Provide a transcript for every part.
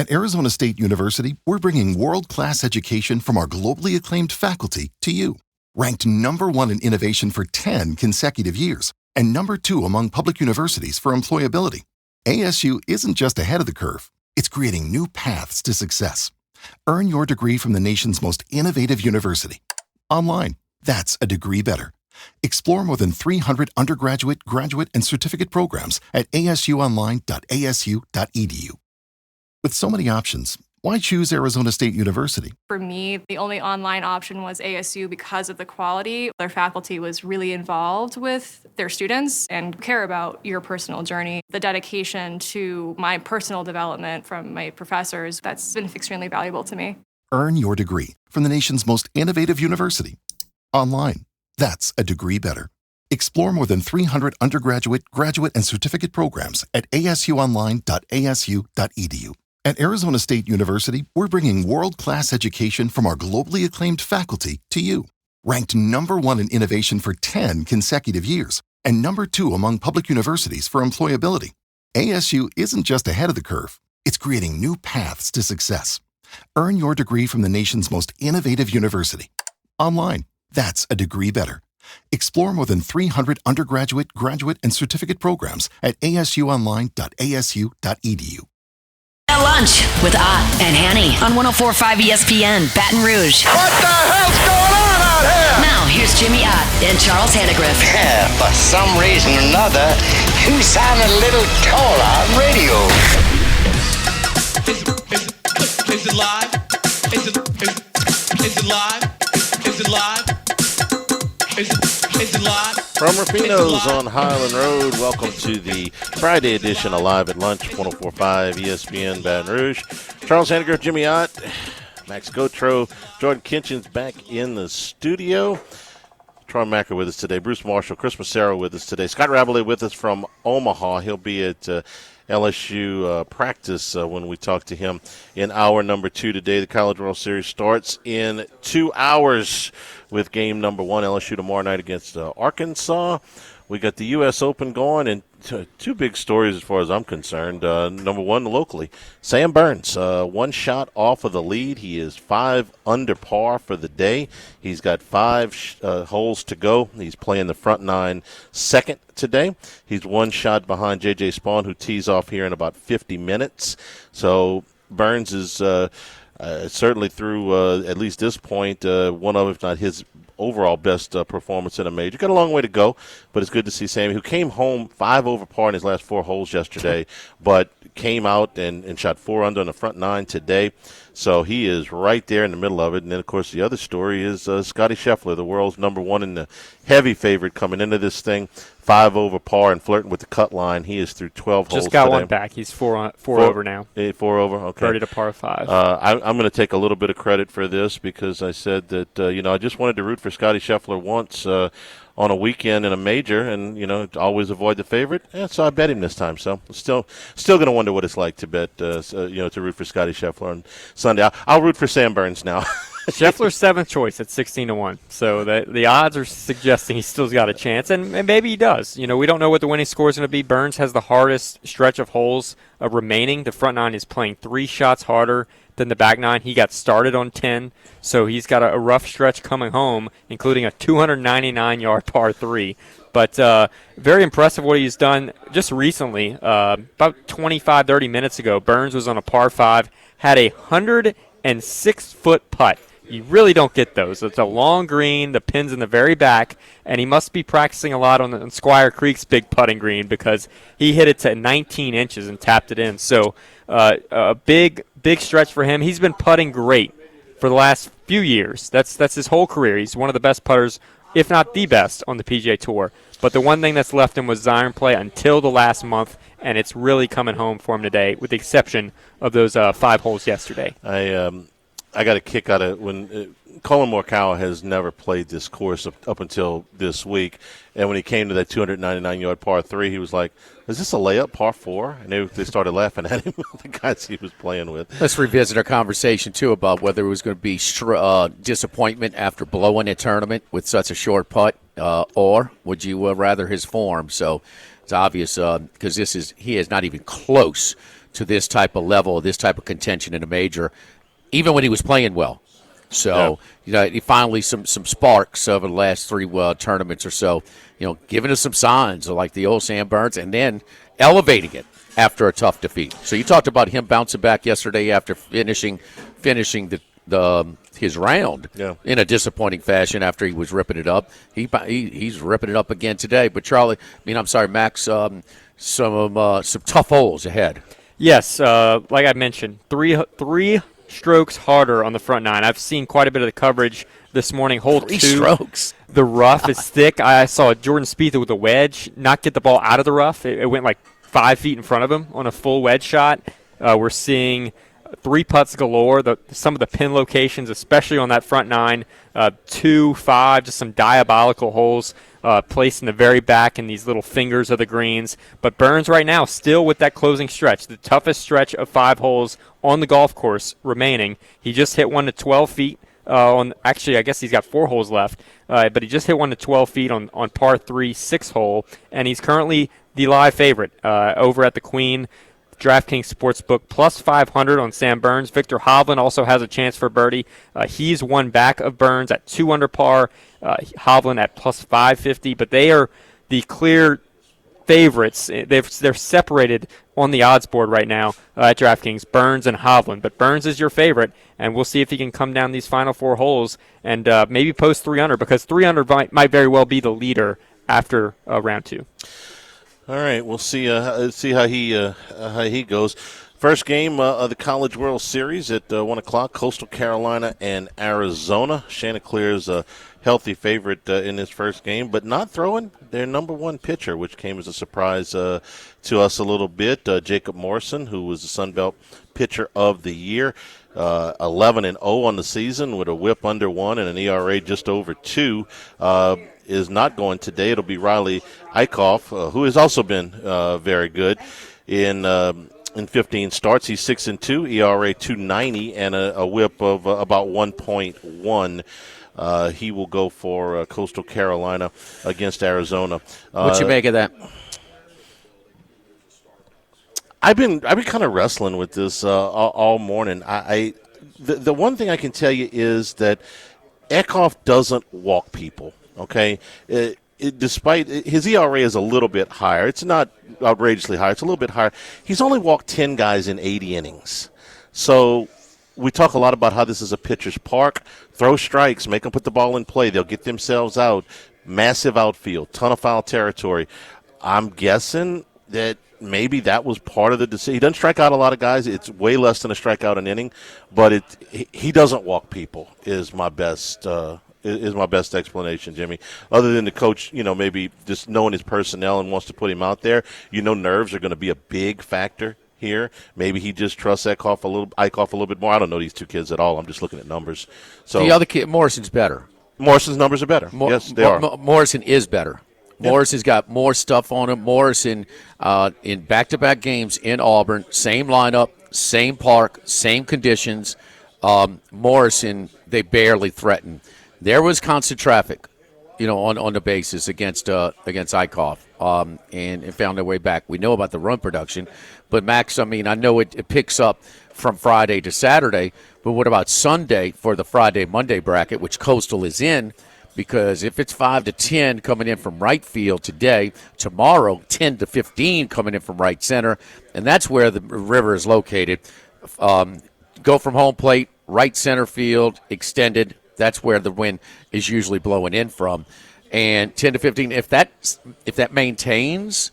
At Arizona State University, we're bringing world-class education from our globally acclaimed faculty to you. Ranked #1 in innovation for 10 consecutive years and #2 among public universities for employability, ASU isn't just ahead of the curve, it's creating new paths to success. Earn your degree from the nation's most innovative university. Online, that's a degree better. Explore more than 300 undergraduate, graduate, and certificate programs at asuonline.asu.edu. With so many options, why choose Arizona State University? For me, the only online option was ASU because of the quality. Their faculty was really involved with their students and care about your personal journey. The dedication to my personal development from my professors, that's been extremely valuable to me. Earn your degree from the nation's most innovative university. Online, that's a degree better. Explore more than 300 undergraduate, graduate, and certificate programs at asuonline.asu.edu. At Arizona State University, we're bringing world-class education from our globally acclaimed faculty to you. Ranked #1 in innovation for 10 consecutive years and #2 among public universities for employability, ASU isn't just ahead of the curve, it's creating new paths to success. Earn your degree from the nation's most innovative university. Online, that's a degree better. Explore more than 300 undergraduate, graduate, and certificate programs at asuonline.asu.edu. Lunch with Ott and Hanny on 104.5 ESPN, Baton Rouge. What the hell's going on out here? Now, here's Jimmy Ott and Charles Hannegriff. Yeah, for some reason or another, you sound a little taller on radio. Is it live? Is it live? Is it live? Is it live? From Rufino's on Highland Road, welcome to the Friday edition of Live at Lunch, 104.5 ESPN Baton Rouge. Charles Hannegriff, Jimmy Ott, Max Gotro, Jordan Kinchin's back in the studio. Troy Macker with us today, Bruce Marshall, Chris Massaro with us today, Scott Raballet with us from Omaha. He'll be at LSU practice when we talk to him in hour number 2 today. The College World Series starts in 2 hours with game number 1, LSU tomorrow night against Arkansas. We got the U.S. Open going, and two big stories as far as I'm concerned. Number one, locally, Sam Burns, one shot off of the lead. He is 5 under par for the day. He's got 5 holes to go. He's playing the front 9 second today. He's 1 shot behind J.J. Spawn, who tees off here in about 50 minutes. So Burns is certainly through at least this point, one of, if not his overall best performance in a major. Got a long way to go, but it's good to see Sammy, who came home 5 over par in his last 4 holes yesterday, but came out and shot 4 under on the front 9 today. So he is right there in the middle of it. And then, of course, the other story is Scottie Scheffler, the world's number 1 and the heavy favorite coming into this thing, 5 over par and flirting with the cut line. He is through 12 holes Just got today. one back. He's four over now. 4 over, okay. Birdie to par 5. I'm going to take a little bit of credit for this because I said that, I just wanted to root for Scottie Scheffler once on a weekend in a major and, always avoid the favorite. So I bet him this time. So still going to wonder what it's like to bet, to root for Scottie Scheffler on Sunday. I'll root for Sam Burns now. Scheffler's 7th choice at 16-1. So the odds are suggesting he's still got a chance, and maybe he does. We don't know what the winning score is going to be. Burns has the hardest stretch of holes remaining. The front 9 is playing 3 shots harder than the back 9. He got started on 10, so he's got a rough stretch coming home, including a 299-yard par 3. But very impressive what he's done just recently. About 25, 30 minutes ago, Burns was on a par 5, had a 106-foot putt. You really don't get those. It's a long green, the pin's in the very back, and he must be practicing a lot on Squire Creek's big putting green because he hit it to 19 inches and tapped it in. So a big stretch for him. He's been putting great for the last few years. That's his whole career. He's one of the best putters, if not the best, on the PGA Tour. But the one thing that's left him was iron play until the last month, and it's really coming home for him today, with the exception of those 5 holes yesterday. I got a kick out of when Colin Morikawa has never played this course up until this week, and when he came to that 299-yard par 3, he was like, is this a layup, par 4? And they started laughing at him, the guys he was playing with. Let's revisit our conversation, too, about whether it was going to be disappointment after blowing a tournament with such a short putt, or would you rather his form? So it's obvious because he is not even close to this type of level, this type of contention in a major, even when he was playing well. So, he finally some sparks over the last 3 tournaments or so, giving us some signs of like the old Sam Burns, and then elevating it after a tough defeat. So you talked about him bouncing back yesterday after finishing his round in a disappointing fashion after he was ripping it up. He's ripping it up again today. But Max, some tough holes ahead. Yes, like I mentioned, three strokes harder on the front 9. I've seen quite a bit of the coverage this morning. Hole 2, strokes. The rough is thick. I saw Jordan Spieth with a wedge not get the ball out of the rough. It went like 5 feet in front of him on a full wedge shot. We're seeing 3 putts galore. Some of the pin locations, especially on that front 9, 2, 5, just some diabolical holes placed in the very back in these little fingers of the greens. But Burns right now still with that closing stretch, the toughest stretch of 5 holes on the golf course remaining. He just hit one to 12 feet. Actually, I guess he's got 4 holes left, but he just hit one to 12 feet on par 3, 6 hole, and he's currently the live favorite over at the Queen DraftKings Sportsbook, plus 500 on Sam Burns. Victor Hovland also has a chance for birdie. He's one back of Burns at 2 under par. Hovland at plus 550, but they are the clear favorites. They're separated on the odds board right now at DraftKings, Burns and Hovland. But Burns is your favorite, and we'll see if he can come down these final 4 holes and maybe post 3 under, because 3 under might very well be the leader after round 2. All right, we'll see how he goes. First game of the College World Series at 1 o'clock, Coastal Carolina and Arizona. Chanticleer's a healthy favorite in this first game, but not throwing their number 1 pitcher, which came as a surprise to us a little bit. Jacob Morrison, who was the Sun Belt Pitcher of the Year, 11-0 on the season with a WHIP under 1 and an ERA just over 2. Is not going today. It'll be Riley Eichhoff, who has also been very good in 15 starts. He's 6-2, ERA 2.90, and a WHIP of about 1.1. He will go for Coastal Carolina against Arizona. What you make of that? I've been kind of wrestling with this all morning. The one thing I can tell you is that Eichhoff doesn't walk people. Okay, despite his ERA is a little bit higher. It's not outrageously high. It's a little bit higher. He's only walked 10 guys in 80 innings. So we talk a lot about how this is a pitcher's park. Throw strikes, make them put the ball in play. They'll get themselves out. Massive outfield, ton of foul territory. I'm guessing that maybe that was part of the decision. He doesn't strike out a lot of guys. It's way less than a strikeout an inning, but he doesn't walk people is my best explanation, Jimmy. Other than the coach, maybe just knowing his personnel and wants to put him out there. Nerves are going to be a big factor here. Maybe he just trusts Eichhoff a little bit more. I don't know these 2 kids at all. I'm just looking at numbers. So the other kid, Morrison's better. Morrison's numbers are better. Yes, they are. Morrison is better. Yep. Morrison's got more stuff on him. Morrison, in back-to-back games in Auburn, same lineup, same park, same conditions. Morrison, they barely threaten. There was constant traffic, on the bases against Eichhoff, and found their way back. We know about the run production, but Max, I know it picks up from Friday to Saturday, but what about Sunday for the Friday-Monday bracket, which Coastal is in? Because if it's 5-10 coming in from right field today, tomorrow 10-15 coming in from right center, and that's where the river is located. Go from home plate, right center field, extended. That's where the wind is usually blowing in from. And 10-15, if that maintains,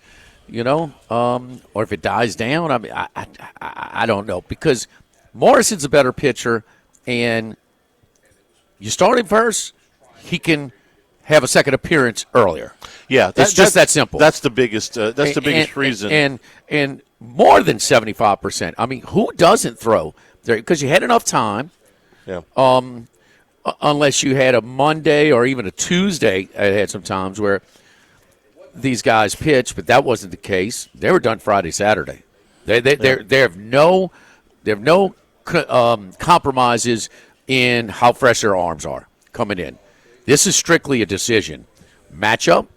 or if it dies down, I don't know. Because Morrison's a better pitcher, and you start him first, he can have a second appearance earlier. Yeah, it's just that simple. That's the biggest. Reason. And more than 75%. Who doesn't throw there? Because you had enough time. Yeah. Unless you had a Monday or even a Tuesday, I had some times where these guys pitched, but that wasn't the case. They were done Friday, Saturday. They have no compromises in how fresh their arms are coming in. This is strictly a decision. Matchup,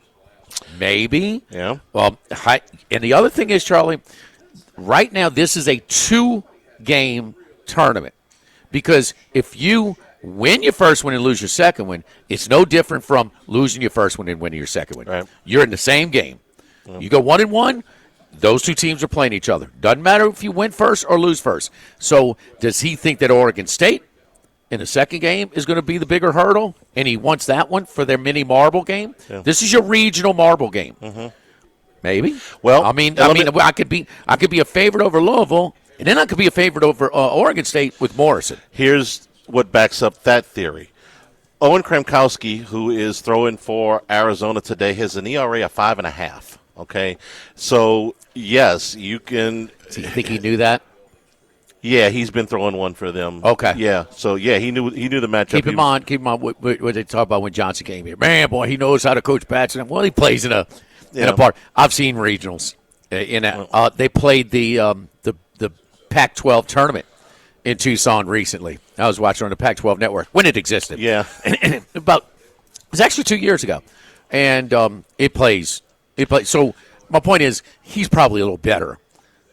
maybe. Yeah. And the other thing is, Charlie, right now this is a 2-game tournament because if you win your first one and lose your second one, it's no different from losing your first one and winning your second one. Right. You're in the same game. You go 1-1, those two teams are playing each other. Doesn't matter if you win first or lose first. So does he think that Oregon State in the second game is going to be the bigger hurdle, and he wants that one for their mini marble game? Yeah. This is your regional marble game. Mm-hmm. Maybe. Well, I could be a favorite over Louisville, and then I could be a favorite over Oregon State with Morrison. Here's what backs up that theory. Owen Kramkowski, who is throwing for Arizona today, has an ERA of 5.5. Okay, so yes, you can. Do you think he knew that? Yeah, he's been throwing one for them. Okay. Yeah, so yeah, he knew the matchup. Keep in mind what they talk about when Johnson came here. Man, boy, he knows how to coach bats. And well, he plays in a park. I've seen regionals. They played the Pac-12 tournament in Tucson recently. I was watching on the Pac-12 network when it existed. Yeah, it was actually 2 years ago, and it plays. So my point is, he's probably a little better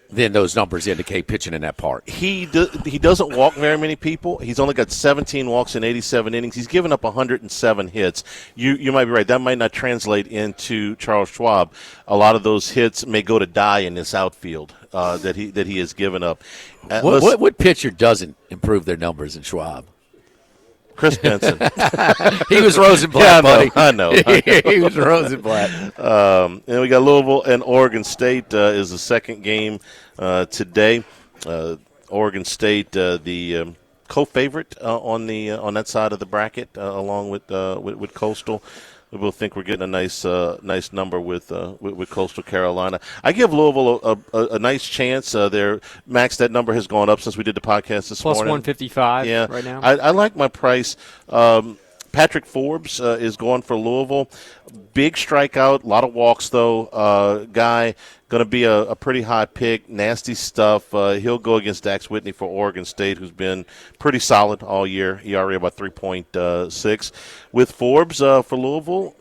than those numbers indicate pitching in that park. He doesn't walk very many people. He's only got 17 walks in 87 innings. He's given up 107 hits. You might be right. That might not translate into Charles Schwab. A lot of those hits may go to die in this outfield that he has given up. What pitcher doesn't improve their numbers in Schwab? Chris Benson. He was Rosenblatt, buddy. I know. He was Rosenblatt. And we got Louisville and Oregon State is the second game today. Oregon State, the co-favorite on that side of the bracket, along with Coastal. We both think we're getting a nice number with Coastal Carolina. I give Louisville a nice chance. Max, that number has gone up since we did the podcast this Plus morning. 155 right now. I like my price. Patrick Forbes is going for Louisville. Big strikeout, a lot of walks though. Guy going to be a pretty high pick. Nasty stuff. He'll go against Dax Whitney for Oregon State, who's been pretty solid all year. ERA about 3.6. With Forbes for Louisville,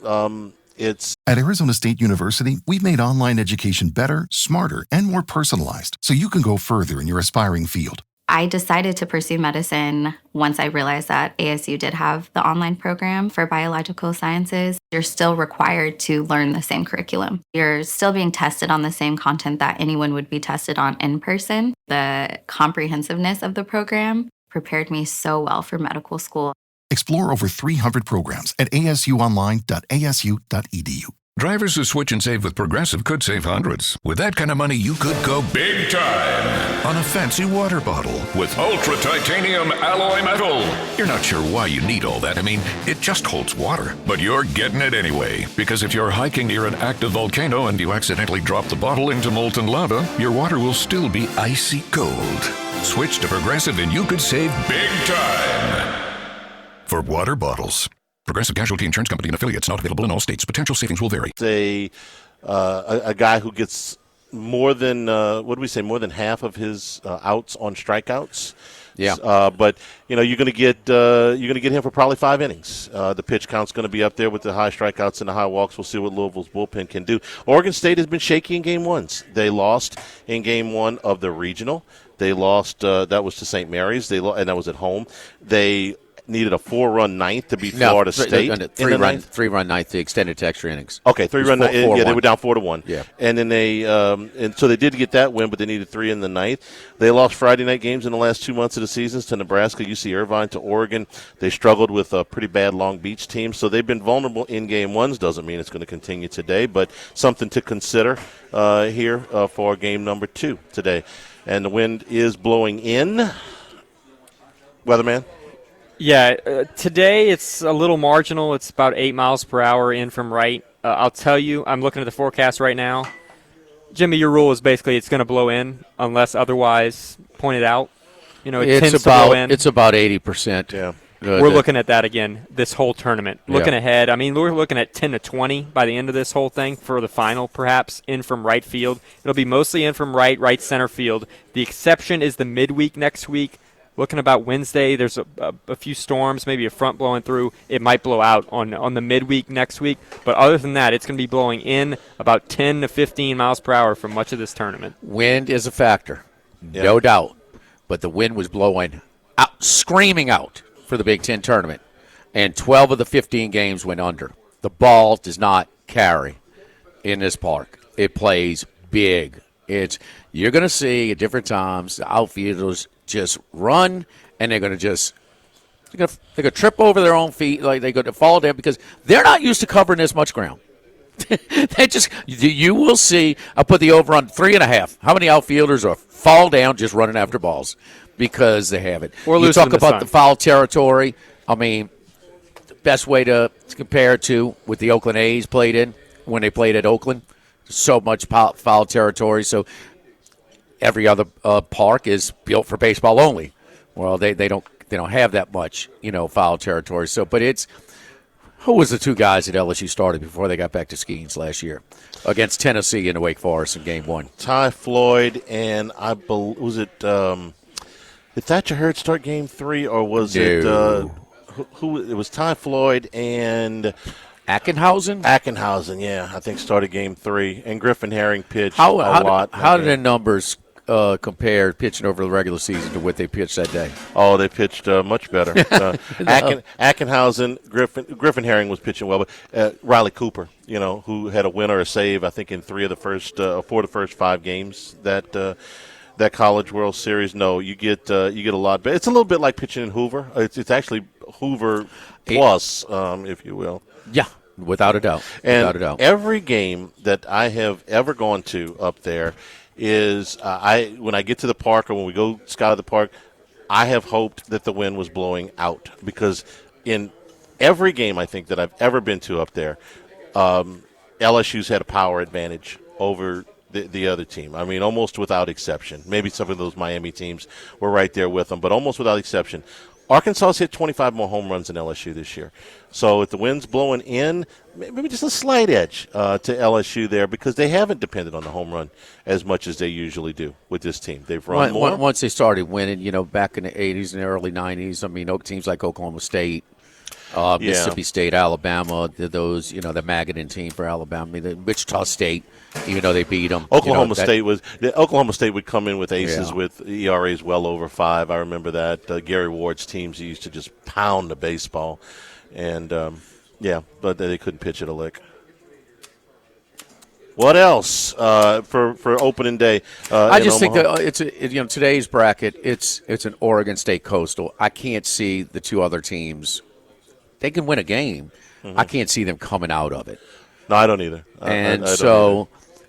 it's At Arizona State University, we've made online education better, smarter, and more personalized, so you can go further in your aspiring field. I decided to pursue medicine once I realized that ASU did have the online program for biological sciences. You're still required to learn the same curriculum. You're still being tested on the same content that anyone would be tested on in person. The comprehensiveness of the program prepared me so well for medical school. Explore over 300 programs at asuonline.asu.edu. Drivers who switch and save with Progressive could save hundreds. With that kind of money, you could go big time on a fancy water bottle with ultra titanium alloy metal. You're not sure why you need all that. I mean, it just holds water, but you're getting it anyway. Because if you're hiking near an active volcano and you accidentally drop the bottle into molten lava, your water will still be icy cold. Switch to Progressive and you could save big time for water bottles. Progressive Casualty Insurance Company and affiliates, not available in all states. Potential savings will vary. A guy who gets more than more than half of his outs on strikeouts. Yeah. But you're going to get him for probably 5 innings. The pitch count's going to be up there with the high strikeouts and the high walks. We'll see what Louisville's bullpen can do. Oregon State has been shaky in game ones. They lost in game one of the regional. They lost. That was to St. Mary's. And that was at home. They needed a 4-run ninth to beat Florida State. Three-run ninth, the extended to extra innings. Okay, 3-run ninth. Yeah, they were down 4-1. Yeah. And then so they did get that win, but they needed 3 in the ninth. They lost Friday night games in the last 2 months of the season to Nebraska, UC Irvine, to Oregon. They struggled with a pretty bad Long Beach team, so they've been vulnerable in game ones. Doesn't mean it's going to continue today, but something to consider here for game number 2 today. And the wind is blowing in. Weatherman? Yeah, today it's a little marginal. It's about 8 miles per hour in from right. I'll tell you, I'm looking at the forecast right now. Jimmy, your rule is basically it's going to blow in unless otherwise pointed out. It tends to blow in. It's about 80%. Yeah. We're looking at that again this whole tournament. Looking ahead, we're looking at 10 to 20 by the end of this whole thing for the final, perhaps, in from right field. It'll be mostly in from right center field. The exception is the midweek next week. looking about Wednesday, there's a few storms, maybe a front blowing through. It might blow out on the midweek next week. But other than that, it's going to be blowing in about 10 to 15 miles per hour for much of this tournament. Wind is a factor, no doubt. But the wind was blowing out, screaming out for the Big Ten tournament. And 12 of the 15 games went under. The ball does not carry in this park. It plays big. You're going to see at different times the outfielders just run, and they're going to trip over their own feet, like they're going to fall down because they're not used to covering this much ground. You will see. I'll put the over on 3.5. How many outfielders fall down just running after balls because they have it? Or you talk about the foul territory. I mean, the best way to compare it to what the Oakland A's played in when they played at Oakland. So much foul territory. So every other park is built for baseball only. Well, they don't have that much foul territory. So, but it's. Who was the two guys that LSU started before they got back to Skeens last year against Tennessee in the Wake Forest in Game 1? Ty Floyd and was it did Thatcher Hurd start Game 3 or was it who? It was Ty Floyd and Ackenhausen. Ackenhausen, yeah, I think started Game 3, and Griffin Herring pitched a lot. How did their numbers compare pitching over the regular season to what they pitched that day? Oh, they pitched much better. Ackenhausen, Griffin Herring was pitching well, but Riley Cooper, who had a win or a save, I think, in 4 of the first 5 games that College World Series. No, you get a lot better. It's a little bit like pitching in Hoover. It's actually Hoover plus, if you will. Yeah, without a doubt. Every game that I have ever gone to up there is when I get to the park or when we go scout the park, I have hoped that the wind was blowing out because in every game I think that I've ever been to up there, LSU's had a power advantage over the other team. I mean, almost without exception. Maybe some of those Miami teams were right there with them, but almost without exception. Arkansas's hit 25 more home runs than LSU this year. So if the wind's blowing in, maybe just a slight edge to LSU there because they haven't depended on the home run as much as they usually do with this team. They've run more. Once they started winning, back in the 80s and the early 90s, I mean, teams like Oklahoma State, Mississippi State, Alabama, those, the Magadan team for Alabama, the Wichita State, even though they beat them. Oklahoma State would come in with aces with ERAs well over 5. I remember that. Gary Ward's teams used to just pound the baseball. And, but they couldn't pitch it a lick. What else for opening day? I just think that it's today's bracket. It's an Oregon State Coastal. I can't see the two other teams. They can win a game. Mm-hmm. I can't see them coming out of it. No, I don't either. I don't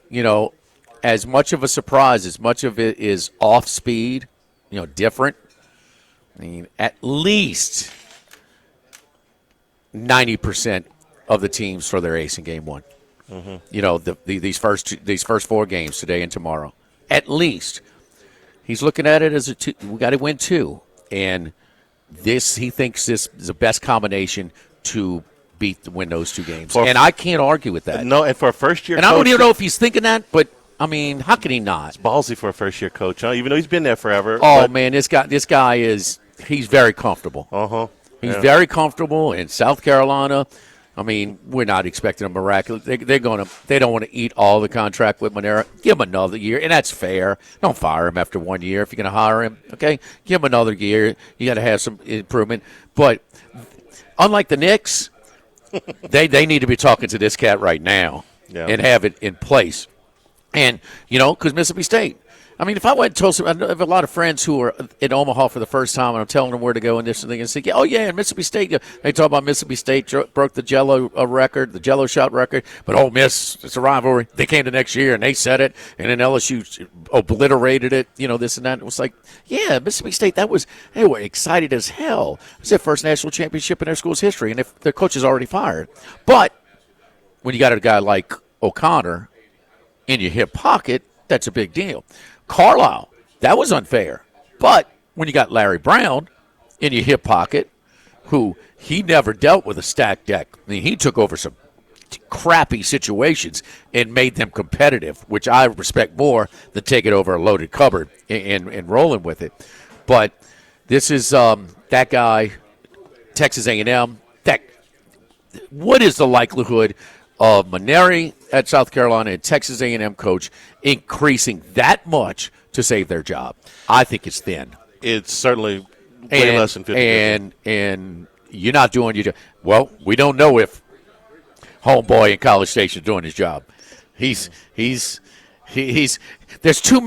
either. As much of a surprise, as much of it is off speed, different. I mean, at least 90% of the teams throw their ace in Game 1. Mm-hmm. These first 4 games today and tomorrow. At least he's looking at it as we got to win 2, and he thinks this is the best combination to win those 2 games. And I can't argue with that. No, and for a first year, and coach, I don't even know if he's thinking that, but I mean, how can he not? It's ballsy for a first year coach, huh? Even though he's been there forever. Oh man, this guy he's very comfortable. He's very comfortable in South Carolina. I mean, we're not expecting a miraculous. They don't want to eat all the contract with Monera. Give him another year, and that's fair. Don't fire him after 1 year if you're going to hire him. Okay, give him another year. You got to have some improvement. But unlike the Knicks, they need to be talking to this cat right now and have it in place. And because Mississippi State. I mean, if I went to Tulsa, I have a lot of friends who are in Omaha for the first time, and I'm telling them where to go and this and that, and say, and Mississippi State. They talk about Mississippi State broke the Jello record, the Jello shot record, but Ole Miss, it's a rivalry. They came the next year, and they said it, and then LSU obliterated it, this and that. It was like, Mississippi State, they were excited as hell. It was their first national championship in their school's history, and their coach is already fired. But when you got a guy like O'Connor in your hip pocket, that's a big deal. Carlisle, that was unfair. But when you got Larry Brown in your hip pocket, who he never dealt with a stacked deck. I mean, he took over some crappy situations and made them competitive, which I respect more than taking over a loaded cupboard and rolling with it. But This is that guy, Texas A&M. What is the likelihood of Maneri at South Carolina and Texas A&M coach increasing that much to save their job? I think it's thin. It's certainly way less than 50%. And you're not doing your job. Well, we don't know if homeboy in College Station is doing his job. He's there's too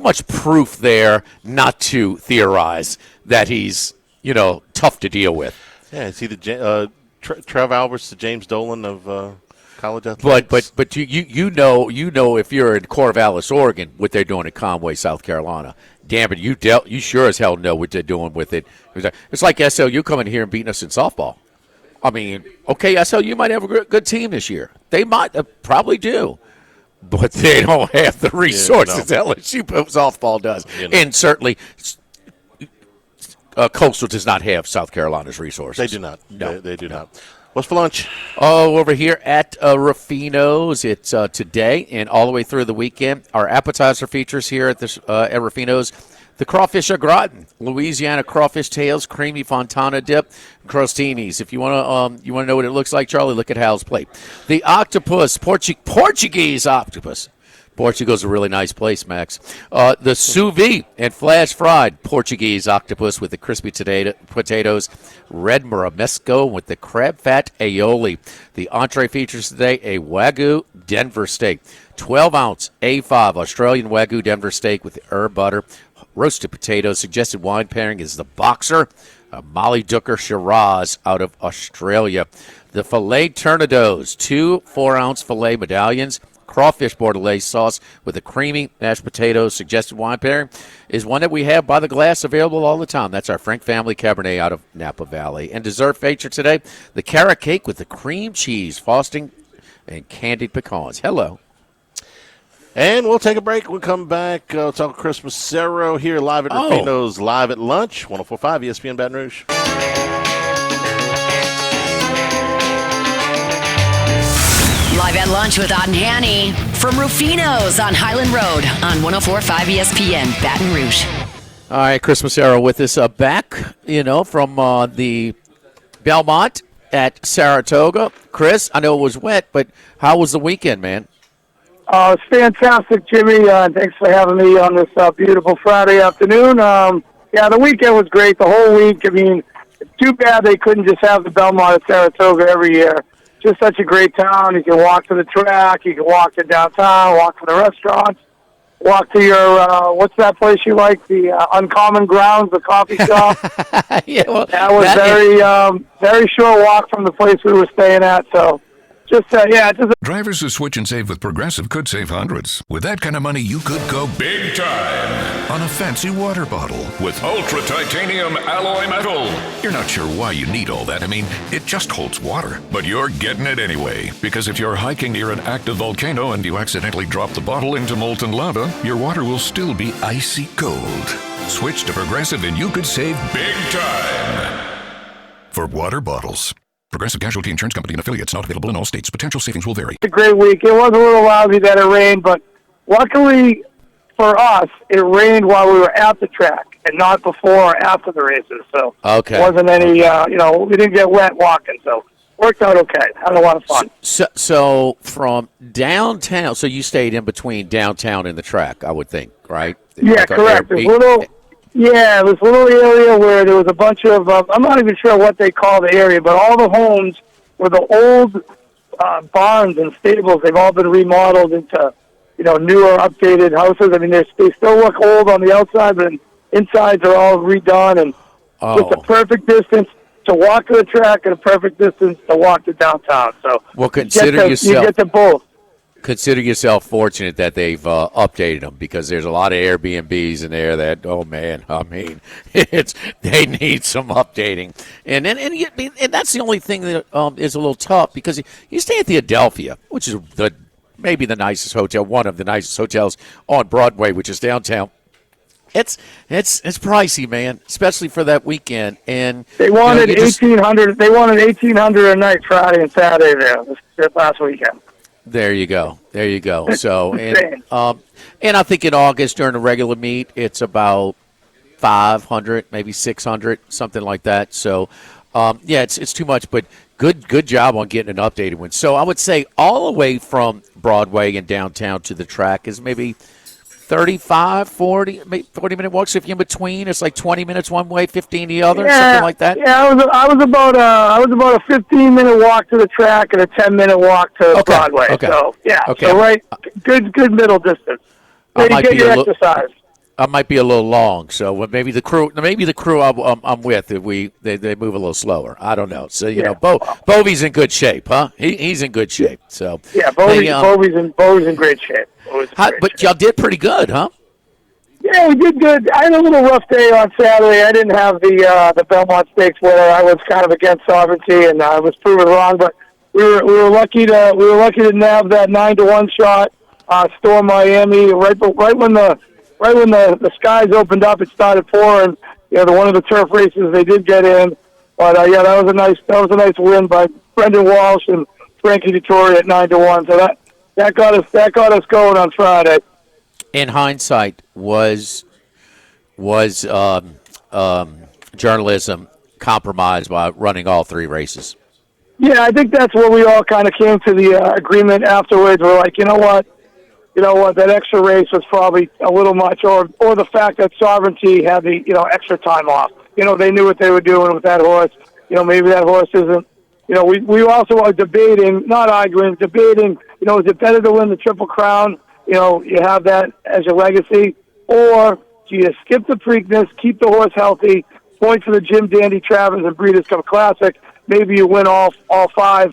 much proof there not to theorize that he's, tough to deal with. Yeah, is he the Trev Alberts, the James Dolan of college athletics? But you know if you're in Corvallis, Oregon, what they're doing in Conway, South Carolina. Damn it, you sure as hell know what they're doing with it. It's like SLU coming here and beating us in softball. I mean, okay, SLU might have a good team this year. They might probably do. But they don't have the resources LSU softball does. And certainly Coastal does not have South Carolina's resources. They do not. No. They do not. What's for lunch? Oh, over here at Ruffino's. It's today and all the way through the weekend. Our appetizer features here at Ruffino's. The crawfish au gratin, Louisiana crawfish tails, creamy Fontana dip, crostinis. If you want to know what it looks like, Charlie, look at Hal's plate. The octopus, Portuguese octopus. Portugal's a really nice place, Max. The sous vide and flash fried Portuguese octopus with the crispy potatoes, red maramesco with the crab fat aioli. The entree features today a Wagyu Denver steak, 12-ounce A5 Australian Wagyu Denver steak with the herb butter, roasted potatoes. Suggested wine pairing is the Boxer, a Molly Dooker Shiraz out of Australia. The filet tournedos, 2 4-ounce filet medallions, crawfish bordelaise sauce with a creamy mashed potatoes. Suggested wine pairing is one that we have by the glass, available all the time. That's our Frank Family Cabernet out of Napa Valley. And dessert feature today, the carrot cake with the cream cheese, frosting, and candied pecans. Hello. And we'll take a break. We'll come back. We'll talk Christmas Cerro here live at Rufino's, live at lunch, 104.5 ESPN Baton Rouge. Live at lunch with Ott and Hanny from Rufino's on Highland Road on 104.5 ESPN Baton Rouge. All right, Christmas Cerro with us back, from the Belmont at Saratoga. Chris, I know it was wet, but how was the weekend, man? It's fantastic, Jimmy. Thanks for having me on this beautiful Friday afternoon. The weekend was great, the whole week. I mean, it's too bad they couldn't just have the Belmont at Saratoga every year. Just such a great town. You can walk to the track, you can walk to downtown, walk to the restaurants, walk to your, what's that place you like, the Uncommon Grounds, the coffee shop. Yeah, well, that was very short walk from the place we were staying at, so... Drivers who switch and save with Progressive could save hundreds. With that kind of money, you could go big time on a fancy water bottle with ultra titanium alloy metal. You're not sure why you need all that. I mean, it just holds water, but you're getting it anyway. Because if you're hiking near an active volcano and you accidentally drop the bottle into molten lava, your water will still be icy cold. Switch to Progressive and you could save big time for water bottles. Progressive Casualty Insurance Company and affiliates, not available in all states. Potential savings will vary. It's a great week. It was a little lousy that it rained, but luckily for us, it rained while we were at the track and not before or after the races. So it wasn't any, we didn't get wet walking. So worked out okay. Had a lot of fun. So from downtown, so you stayed in between downtown and the track, I would think, right? Yeah, correct. It was a little area where there was a bunch of, I'm not even sure what they call the area, but all the homes were the old barns and stables. They've all been remodeled into, newer, updated houses. I mean, they still look old on the outside, but insides are all redone, and just a perfect distance to walk to the track and a perfect distance to walk to downtown. So you get to both. Consider yourself fortunate that they've updated them, because there's a lot of Airbnbs in there that, oh man, I mean, they need some updating, and that's the only thing that is a little tough, because you stay at the Adelphia, which is maybe the nicest hotel, one of the nicest hotels on Broadway, which is downtown. It's pricey, man, especially for that weekend. And they wanted $1,800. They wanted $1,800 a night Friday and Saturday there this last weekend. There you go. There you go. So, and I think in August during the regular meet, it's about 500, maybe 600, something like that. So, yeah, it's too much, but good job on getting an updated one. So I would say all the way from Broadway and downtown to the track is maybe 35, 40, maybe 40-minute walk. So if you're in between, it's like 20 minutes one way, 15 the other, something like that. Yeah, I was about a 15-minute walk to the track and a 10-minute walk to Broadway. Okay. So Okay. so right, good middle distance. I There you might get be your a little- exercise. I might be a little long, so maybe the crew I'm with, if they move a little slower. I don't know. So you know, Bovey's in good shape, huh? He's in good shape. So yeah, Bovey's in great shape. But y'all did pretty good, huh? Yeah, we did good. I had a little rough day on Saturday. I didn't have the Belmont Stakes winner. I was kind of against Sovereignty, and I was proven wrong. But we were lucky to nab that 9-1 shot. Storm Miami right when the skies opened up, it started pouring. You know, one of the turf races they did get in, but yeah, that was a nice win by Brendan Walsh and Frankie Dettori at 9-1. So that got us going on Friday. In hindsight, was journalism compromised by running all three races? Yeah, I think that's where we all kind of came to the agreement afterwards. We're like, you know what, that extra race was probably a little much, or the fact that Sovereignty had the extra time off. They knew what they were doing with that horse. Maybe that horse isn't. We also are debating, not arguing, debating. Is it better to win the Triple Crown? You have that as your legacy, or do you skip the Preakness, keep the horse healthy, point for the Jim Dandy Travers and Breeders' Cup Classic? Maybe you win all five.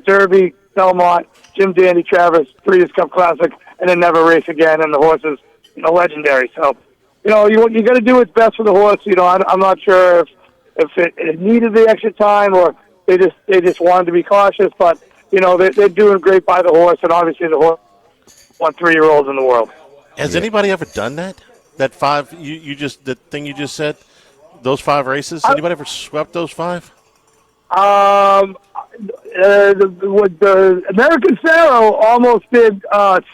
Derby, Belmont, Jim Dandy Travers, Breeders' Cup Classic, and then never race again. And the horse is legendary. So you got to do what's best for the horse. I'm not sure if it needed the extra time or they just wanted to be cautious, but they're doing great by the horse, and obviously the horse won 3-year-olds in the world. Has anybody ever done that? That five the thing you just said, those 5 races. Anybody ever swept those 5? The American Pharaoh almost did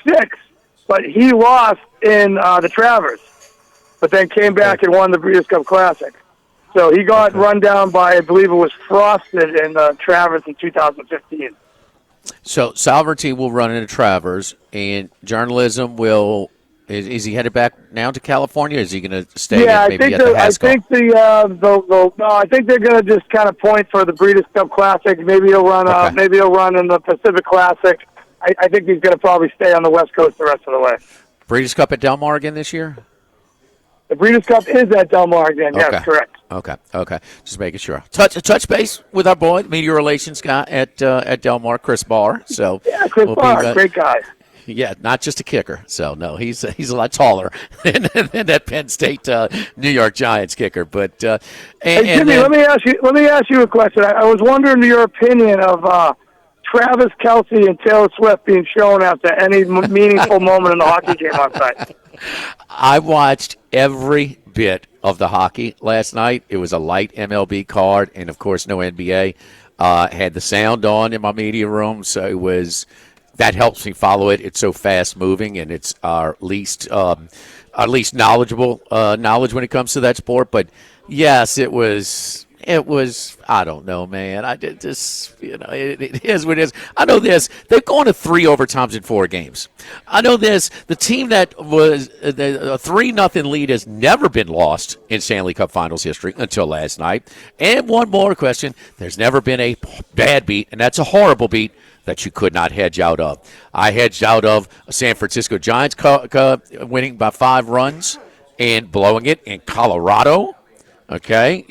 6, but he lost in the Travers, but then came back and won the Breeders' Cup Classic. So he got run down by, I believe it was Frosted in the Travers in 2015. So Sovereignty will run into Travers, and journalism will. Is he headed back now to California? Or is he going to stay? Yeah, maybe at the Haskell? I think they're going to just kind of point for the Breeders' Cup Classic. Maybe he'll run. Maybe he'll run in the Pacific Classic. I think he's going to probably stay on the West Coast the rest of the way. Breeders' Cup at Del Mar again this year? The Breeders' Cup is at Del Mar again. Yes, correct. Okay. Just making sure. Touch base with our boy, media relations guy at Del Mar, Chris Barr. So yeah, Chris Barr, great guy. Yeah, not just a kicker. So no, he's a lot taller than that Penn State New York Giants kicker. But hey, Jimmy, let me ask you a question. I was wondering your opinion of Travis Kelce and Taylor Swift being shown after any meaningful moment in the hockey game last night. I watched every bit of the hockey last night. It was a light MLB card, and of course, no NBA. Had the sound on in my media room, so it was. That helps me follow it. It's so fast moving, and it's our least knowledgeable knowledge when it comes to that sport. But yes, it was. I don't know, man. I did just, it is what it is. I know this. They've gone to 3 overtimes in 4 games. I know this. The team that was a 3-0 lead has never been lost in Stanley Cup Finals history until last night. And one more question: there's never been a bad beat, and that's a horrible beat that you could not hedge out of. I hedged out of a San Francisco Giants winning by 5 runs and blowing it in Colorado. Okay,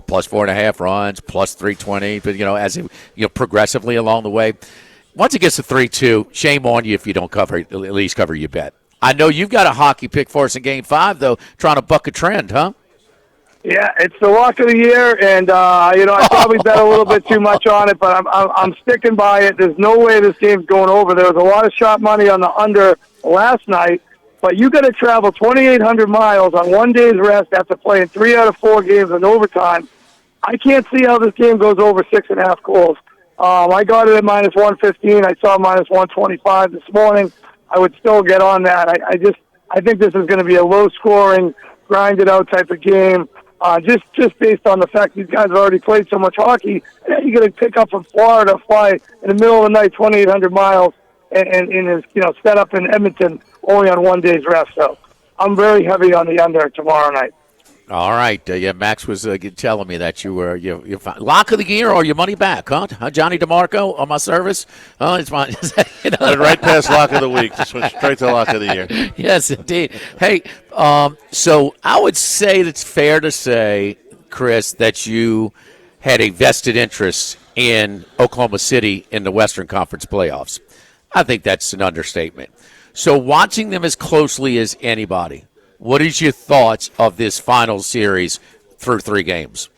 plus 4.5 runs, plus 320, but as progressively along the way. Once it gets to 3-2, shame on you if you don't at least cover your bet. I know you've got a hockey pick for us in Game 5, though, trying to buck a trend, huh? Yeah, it's the walk of the year, and I probably bet a little bit too much on it, but I'm sticking by it. There's no way this game's going over. There was a lot of sharp money on the under last night, but you got to travel 2,800 miles on one day's rest after playing 3 out of 4 games in overtime. I can't see how this game goes over 6.5 goals. I got it at minus 115. I saw minus 125 this morning. I would still get on that. I think this is going to be a low-scoring, grinded-out type of game. Just based on the fact these guys have already played so much hockey, and then you're going to pick up from Florida, fly in the middle of the night 2,800 miles, and is set up in Edmonton only on 1 day's rest. So I'm very heavy on the under tomorrow night. All right. Max was telling me that you're lock of the year or your money back, huh? Johnny DeMarco on my service? It's fine. Went right past lock of the week. Just went straight to lock of the year. Yes, indeed. Hey, so I would say it's fair to say, Chris, that you had a vested interest in Oklahoma City in the Western Conference playoffs. I think that's an understatement. So watching them as closely as anybody, what is your thoughts of this final series through 3 games?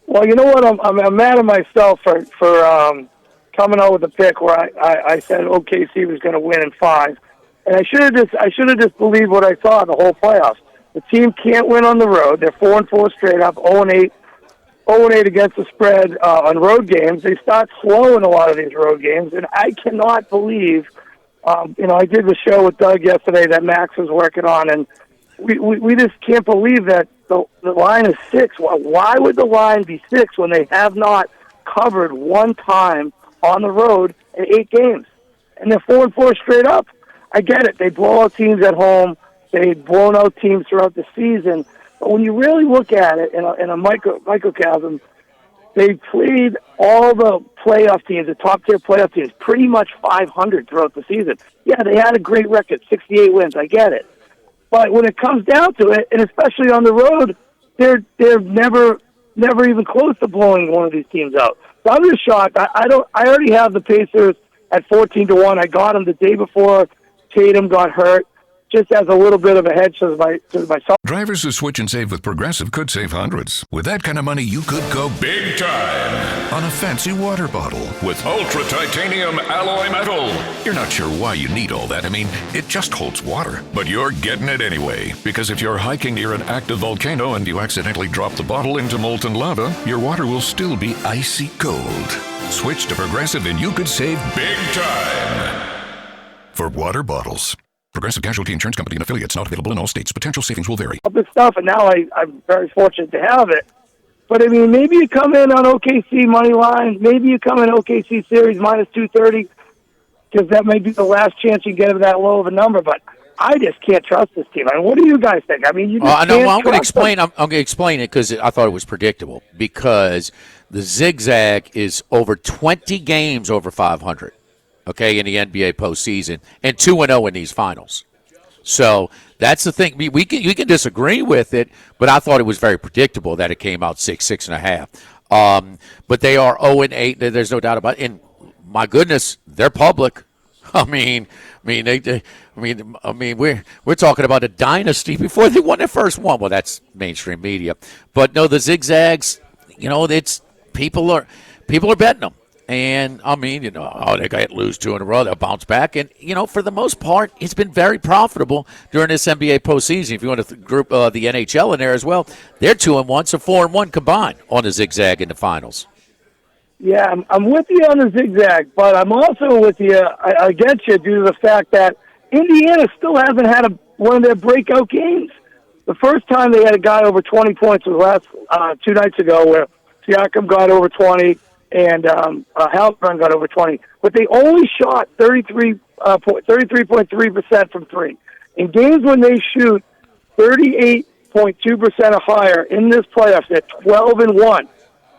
Well, you know what? I'm mad at myself for coming out with a pick where I said OKC was going to win in 5, and I should have just believed what I saw the whole playoffs. The team can't win on the road. They're 4-4 straight up, 0-8 against the spread on road games. They start slow in a lot of these road games, and I cannot believe. I did the show with Doug yesterday that Max was working on, and we just can't believe that the line is 6. Why would the line be 6 when they have not covered one time on the road in 8 games? And they're 4-4 straight up. I get it. They blow out teams at home. They've blown out teams throughout the season. But when you really look at it in a microcosm, they played all the playoff teams, the top-tier playoff teams, pretty much 500 throughout the season. Yeah, they had a great record, 68 wins. I get it. But when it comes down to it, and especially on the road, they're never even close to blowing one of these teams out. So I'm just shocked. I already have the Pacers at 14-1. I got them the day before Tatum got hurt, just as a little bit of a hedge to myself. Drivers who switch and save with Progressive could save hundreds. With that kind of money, you could go big time on a fancy water bottle with ultra titanium alloy metal. You're not sure why you need all that. I mean, it just holds water. But you're getting it anyway, because if you're hiking near an active volcano and you accidentally drop the bottle into molten lava, your water will still be icy cold. Switch to Progressive and you could save big time for water bottles. Progressive Casualty Insurance Company and affiliates, not available in all states. Potential savings will vary. This stuff, and now I'm very fortunate to have it. But, I mean, maybe you come in on OKC money line. Maybe you come in OKC series minus 230, because that may be the last chance you get of that low of a number. But I just can't trust this team. I mean, what do you guys think? I mean, you just can't I'm going to explain. them. I'm going to explain it because I thought it was predictable. Because the zigzag is over 20 games over 500. Okay, in the NBA postseason, and 2-0 in these finals. So that's the thing. We can disagree with it, but I thought it was very predictable that it came out 6.5. But they are 0-8. There's no doubt about it. And my goodness, they're public. We're talking about a dynasty before they won their first one. Well, that's mainstream media, but no, the zigzags. It's people are betting them. And, they got to lose 2 in a row. They'll bounce back. And, for the most part, it's been very profitable during this NBA postseason. If you want to group the NHL in there as well, they're 2-1, so 4-1 combined on the zigzag in the finals. Yeah, I'm with you on the zigzag, but I'm also with you against you due to the fact that Indiana still hasn't had one of their breakout games. The first time they had a guy over 20 points was last 2 nights ago where Siakam got over 20. And Halpern got over 20. But they only shot 33.3% from 3. In games when they shoot 38.2% or higher in this playoffs, they're 12-1.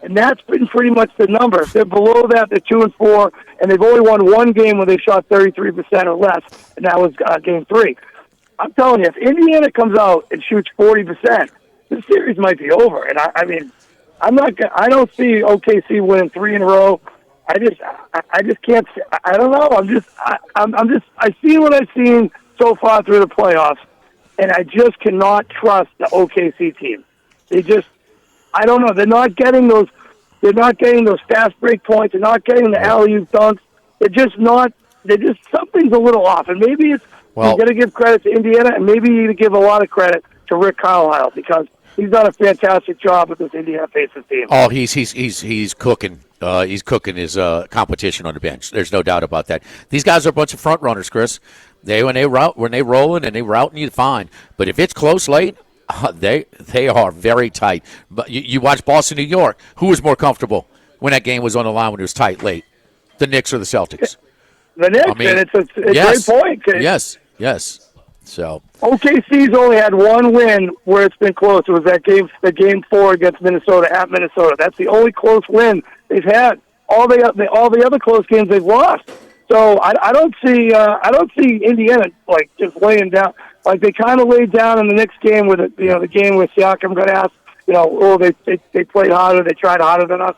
And that's been pretty much the number. If they're below that, they're 2-4, and they've only won one game where they shot 33% or less, and that was game 3. I'm telling you, if Indiana comes out and shoots 40%, this series might be over. And I don't see OKC winning 3 in a row. I just can't. I don't know. I've seen what I've seen so far through the playoffs, and I just cannot trust the OKC team. I don't know. They're not getting those fast break points. They're not getting the alley-oop dunks. Something's a little off. And maybe it's you got to give credit to Indiana, and maybe you need to give a lot of credit to Rick Carlisle because he's done a fantastic job with this Indiana Pacers team. Oh, he's cooking. He's cooking his competition on the bench. There's no doubt about that. These guys are a bunch of front runners, Chris. When they rolling and they routing you fine. But if it's close late, they are very tight. But you watch Boston, New York. Who was more comfortable when that game was on the line when it was tight late? The Knicks or the Celtics? The Knicks, and it's a yes, great point. Yes. So OKC's only had one win where it's been close. It was the game 4 against Minnesota at Minnesota. That's the only close win they've had. All the other close games they've lost. So I don't see Indiana like just laying down like they kind of laid down in the next game with the game where Siakam got asked they played harder, they tried harder than us.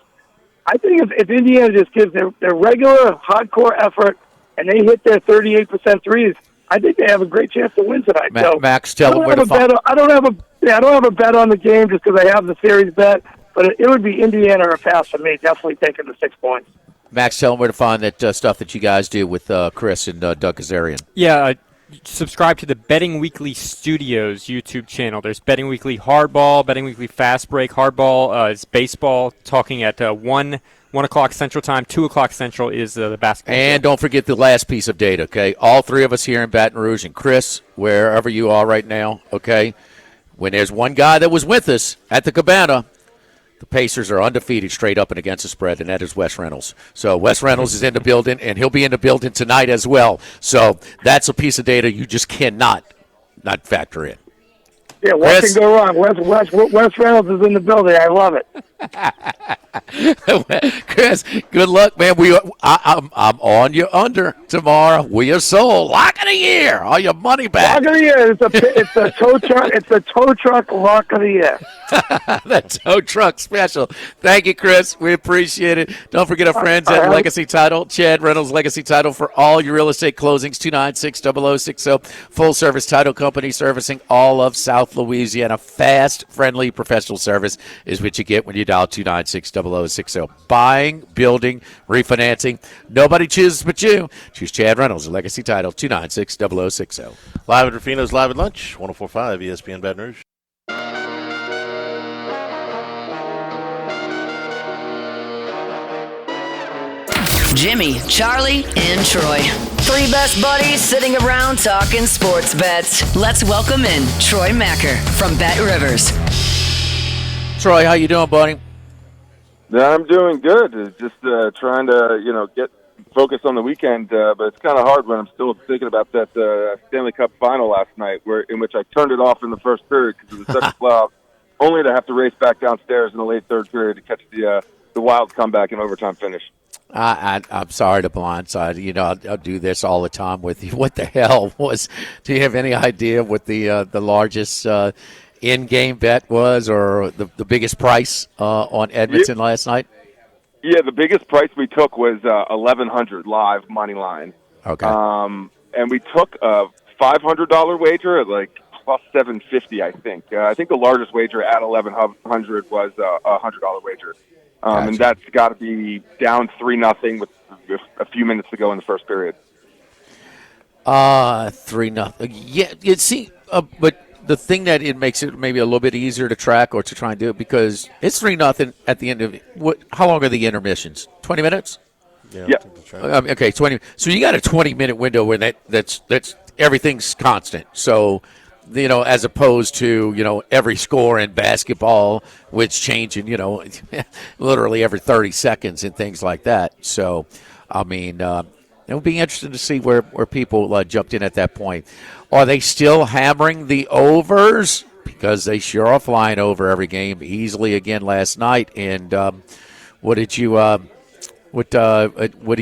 I think if Indiana just gives their regular hardcore effort and they hit their 38% threes, I think they have a great chance to win tonight. Max, tell them where to find. I don't have a bet on the game just because I have the series bet, but it would be Indiana or a pass for me. Definitely taking the 6 points. Max, tell them where to find that stuff that you guys do with Chris and Doug Kazarian. Yeah, subscribe to the Betting Weekly Studios YouTube channel. There's Betting Weekly Hardball, Betting Weekly Fast Break. Hardball is baseball, talking at 1 o'clock Central Time. 2 o'clock Central is the basketball. And don't forget the last piece of data, okay? All three of us here in Baton Rouge, and Chris, wherever you are right now, okay? When there's one guy that was with us at the Cabana, the Pacers are undefeated straight up and against the spread, and that is Wes Reynolds. So Wes Reynolds is in the building, and he'll be in the building tonight as well. So that's a piece of data you just cannot not factor in. Yeah, what can go wrong? Wes Reynolds is in the building. I love it. Chris, good luck, man. I'm on you under tomorrow. We are sold. Lock of the year. All your money back. Lock of the year. It's a tow truck. It's a tow truck lock of the year. That tow truck special. Thank you, Chris. We appreciate it. Don't forget our friends at Legacy Title, Chad Reynolds Legacy Title for all your real estate closings. 296-0060. Full service title company servicing all of South Louisiana. Fast, friendly, professional service is what you get when you dial 296-0060. Buying, building, refinancing. Nobody chooses but you. Choose Chad Reynolds, Legacy Title, 296-0060. Live at Rufino's Live at Lunch, 104.5 ESPN Baton Rouge. Jimmy, Charlie, and Troy. Three best buddies sitting around talking sports bets. Let's welcome in Troy Macker from Bet Rivers. Troy, how you doing, buddy? I'm doing good. Just trying to, get focused on the weekend, but it's kind of hard when I'm still thinking about that Stanley Cup final last night, in which I turned it off in the first period because it was such a blowout, only to have to race back downstairs in the late third period to catch the Wild comeback and overtime finish. I'm sorry to blindside. I'll do this all the time with you. What the hell was? Do you have any idea what the largest in-game bet was, or the biggest price on Edmonton last night? Yeah, the biggest price we took was $1,100 live money line. Okay. And we took a $500 wager at like plus 750, I think. I think the largest wager at 1,100 was a $100 wager. Gotcha. And that's got to be down 3-0 with a few minutes to go in the first period. 3-0. Yeah, you see, but the thing that it makes it maybe a little bit easier to track or to try and do it because it's 3-0 at the end of it. How long are the intermissions? 20 minutes? Yeah. Okay, 20. So you got a 20-minute window where that's everything's constant. So, as opposed to, every score in basketball, which changing, literally every 30 seconds and things like that. So, it would be interesting to see where people jumped in at that point. Are they still hammering the overs? Because they sure are flying over every game easily again last night. And what are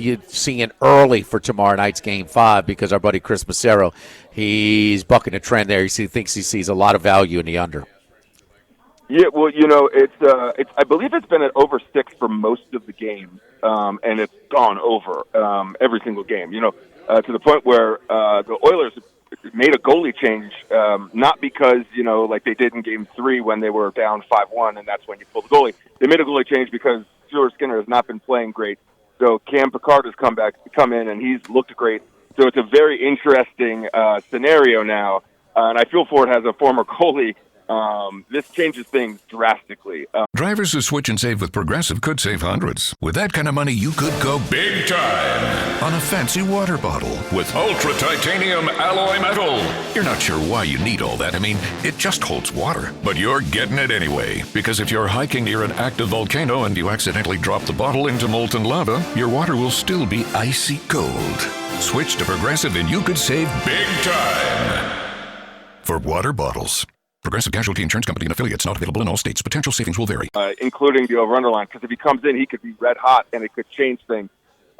you seeing early for tomorrow night's Game 5? Because our buddy Chris Massero, he's bucking a trend there. He thinks he sees a lot of value in the under. Yeah, well, it's I believe it's been at over 6 for most of the games, and it's gone over every single game. To the point where the Oilers made a goalie change, not because like they did in Game 3 when they were down 5-1, and that's when you pull the goalie. They made a goalie change because Stuart Skinner has not been playing great. So Cam Picard has come in, and he's looked great. So it's a very interesting scenario now. and I feel for it as a former goalie. This changes things drastically. Drivers who switch and save with Progressive could save hundreds. With that kind of money, you could go big time on a fancy water bottle with ultra titanium alloy metal. You're not sure why you need all that. I mean, it just holds water. But you're getting it anyway. Because if you're hiking near an active volcano and you accidentally drop the bottle into molten lava, your water will still be icy cold. Switch to Progressive and you could save big time. For water bottles. Progressive Casualty Insurance Company and affiliates, not available in all states. Potential savings will vary. Including the over-under line, because if he comes in, he could be red hot, and it could change things.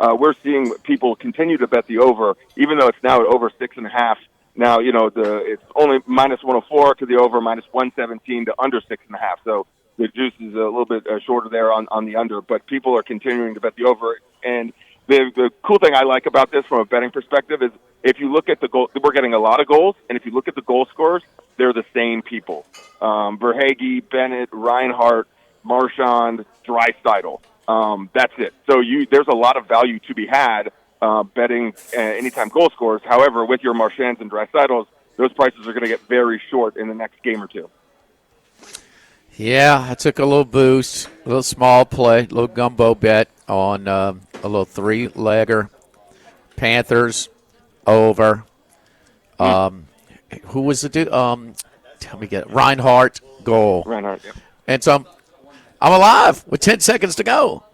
We're seeing people continue to bet the over, even though it's now at over 6.5. Now, it's only minus 104 to the over, minus 117 to under 6.5. So the juice is a little bit shorter there on the under, but people are continuing to bet the over. And the cool thing I like about this from a betting perspective is if you look at the goal, we're getting a lot of goals, and if you look at the goal scorers, they're the same people. Verhaeghe, Bennett, Reinhart, Marchand, Draisaitl. That's it. So there's a lot of value to be had betting anytime goal scorers. However, with your Marchands and Draisaitl's, those prices are going to get very short in the next game or two. Yeah, I took a little boost, a little small play, a little gumbo bet on a little three-legger. Panthers over. Who was the dude? Tell me again. Reinhart goal. Reinhart, yeah. And so I'm alive with 10 seconds to go.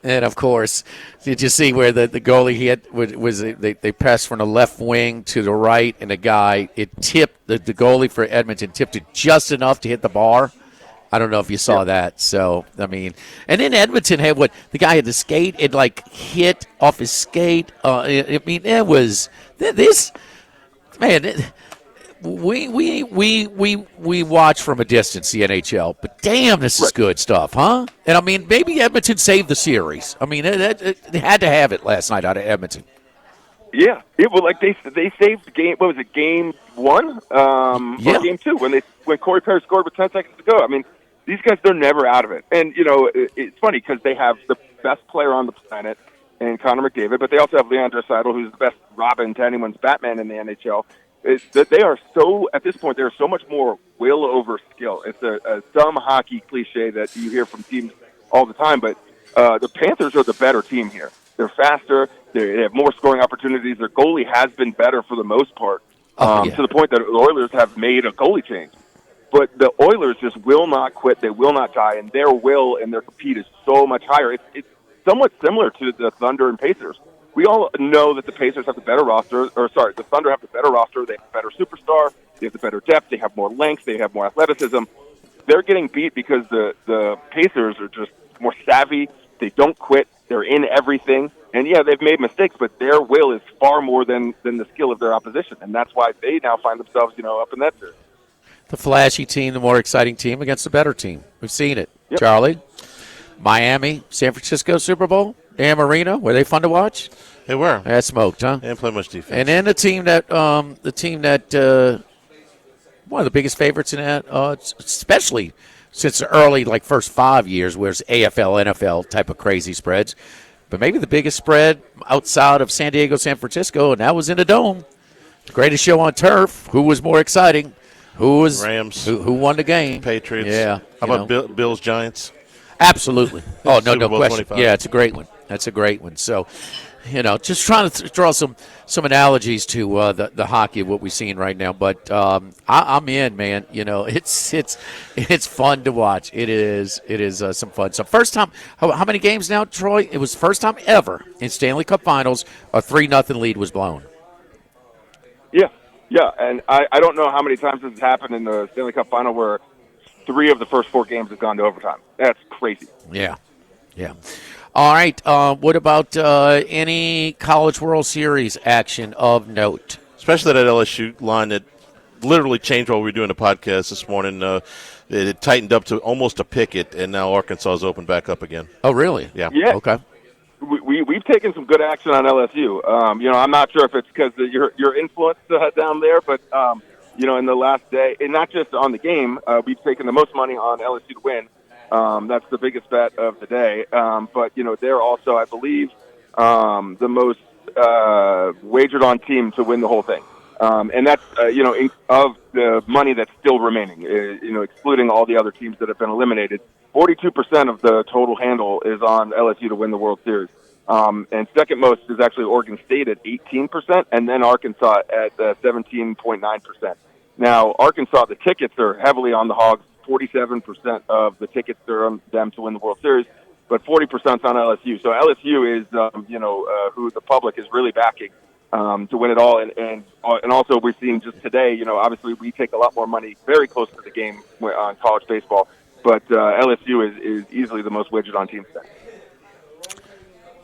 And, of course, did you see where the goalie he had they pressed from the left wing to the right, and it tipped, the goalie for Edmonton tipped it just enough to hit the bar. I don't know if you saw that. So, I mean, and then Edmonton had the guy had the skate, it hit off his skate. I mean, it was this, man, we watch from a distance the NHL, but damn, this is good stuff, huh? And I mean, maybe Edmonton saved the series. I mean, it had to have it last night out of Edmonton. Yeah, they saved the game. What was it, game 1? Or game 2 when Corey Perry scored with 10 seconds to go. I mean, these guys, they're never out of it. And it's funny because they have the best player on the planet in Connor McDavid, but they also have Leon Draisaitl, who's the best Robin to anyone's Batman in the NHL. They are so, at this point, they're so much more will over skill. It's a dumb hockey cliche that you hear from teams all the time, but the Panthers are the better team here. They're faster. They have more scoring opportunities. Their goalie has been better for the most part, to the point that the Oilers have made a goalie change. But the Oilers just will not quit. They will not die, and their will and their compete is so much higher. It's somewhat similar to the Thunder and Pacers. We all know that the Pacers have the better roster, the Thunder have the better roster. They have a better superstar. They have the better depth. They have more length. They have more athleticism. They're getting beat because the Pacers are just more savvy. They don't quit. They're in everything. And, yeah, they've made mistakes, but their will is far more than the skill of their opposition. And that's why they now find themselves, up in that series. The flashy team, the more exciting team against the better team. We've seen it. Yep. Charlie, Miami, San Francisco Super Bowl, Dan Marino, were they fun to watch? They were. That smoked, huh? They didn't play much defense. And then the team that one of the biggest favorites in that, especially since the early, first 5 years, where it's AFL, NFL type of crazy spreads. But maybe the biggest spread outside of San Diego, San Francisco, and that was in a dome. Greatest show on turf. Who was more exciting? Who was Rams? Who won the game? Patriots. Yeah. How about Bills Giants? Absolutely. Oh, no question. 25. Yeah, it's a great one. That's a great one. So, just trying to draw some analogies to the hockey of what we're seeing right now. But I'm in, man. It's fun to watch. It is some fun. So first time, how many games now, Troy? It was the first time ever in Stanley Cup Finals a 3-0 lead was blown. Yeah, and I don't know how many times this has happened in the Stanley Cup Final where 3 of the first 4 games have gone to overtime. That's crazy. Yeah. All right. What about any College World Series action of note? Especially that LSU line that literally changed while we were doing the podcast this morning. It tightened up to almost a picket, and now Arkansas is open back up again. Oh, really? Yeah. Okay. We've taken some good action on LSU. I'm not sure if it's because your influence down there, but in the last day, and not just on the game, we've taken the most money on LSU to win. That's the biggest bet of the day. But they're also, I believe, the most wagered on team to win the whole thing. And that's, of the money that's still remaining, excluding all the other teams that have been eliminated, 42% of the total handle is on LSU to win the World Series. And second most is actually Oregon State at 18%, and then Arkansas at 17.9%. Now, Arkansas, the tickets are heavily on the Hogs. 47% of the tickets are on them to win the World Series, but 40% is on LSU. So LSU is, who the public is really backing to win it all. And also we're seeing just today, obviously we take a lot more money very close to the game on college baseball, but LSU is easily the most widget on team today.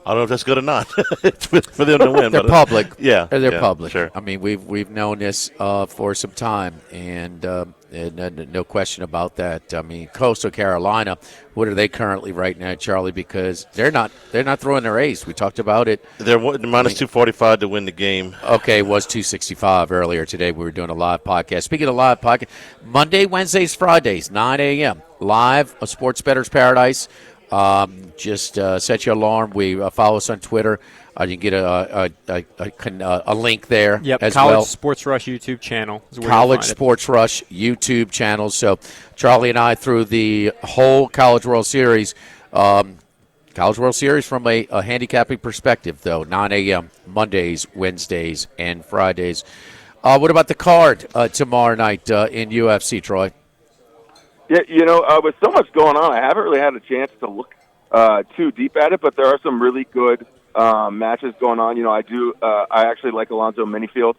I don't know if that's good or not. It's for them to win. They're public. Yeah. They're public. Sure. I mean, we've known this for some time, and no question about that. I mean, Coastal Carolina, what are they currently right now, Charlie? Because they're not throwing their ace. We talked about it. They're minus 245 to win the game. Okay, it was 265 earlier today. We were doing a live podcast. Speaking of live podcast, Monday, Wednesdays, Fridays, 9 a.m. live, a Sports Bettor's Paradise. Just set your alarm. Follow us on Twitter. You can get a link there. Yep, as College well. Sports Rush YouTube channel. College Sports Rush YouTube channel. So Charlie and I, through the whole College World Series, College World Series from a handicapping perspective, though, 9 a.m. Mondays, Wednesdays, and Fridays. What about the card tomorrow night in UFC, Troy? Yeah, with so much going on, I haven't really had a chance to look too deep at it, but there are some really good matches going on. I actually like Alonzo Minifield.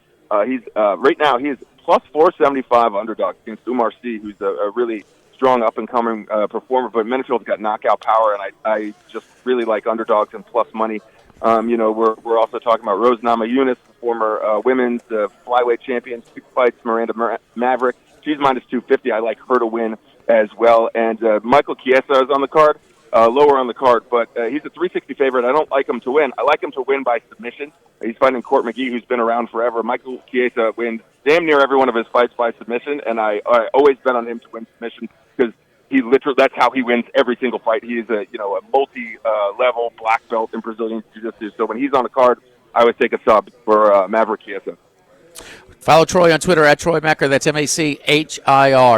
He's right now he's plus 475 underdog against Umar Sy, who's a really strong up-and-coming performer, but Minifield's got knockout power, and I just really like underdogs and plus money. We're also talking about Rose Namajunas, the former women's flyweight champion, 6 fights, Miranda Maverick. She's minus 250. I like her to win as well. And Michael Chiesa is on the card, lower on the card, but he's a 360 favorite. I don't like him to win. I like him to win by submission. He's fighting Court McGee, who's been around forever. Michael Chiesa wins damn near every one of his fights by submission, and I always bet on him to win submission because that's how he wins every single fight. He is a multi-level black belt in Brazilian Jiu-Jitsu. So when he's on the card, I would take a sub for Maverick Chiesa. Follow Troy on Twitter at Troy Macker. That's Machir.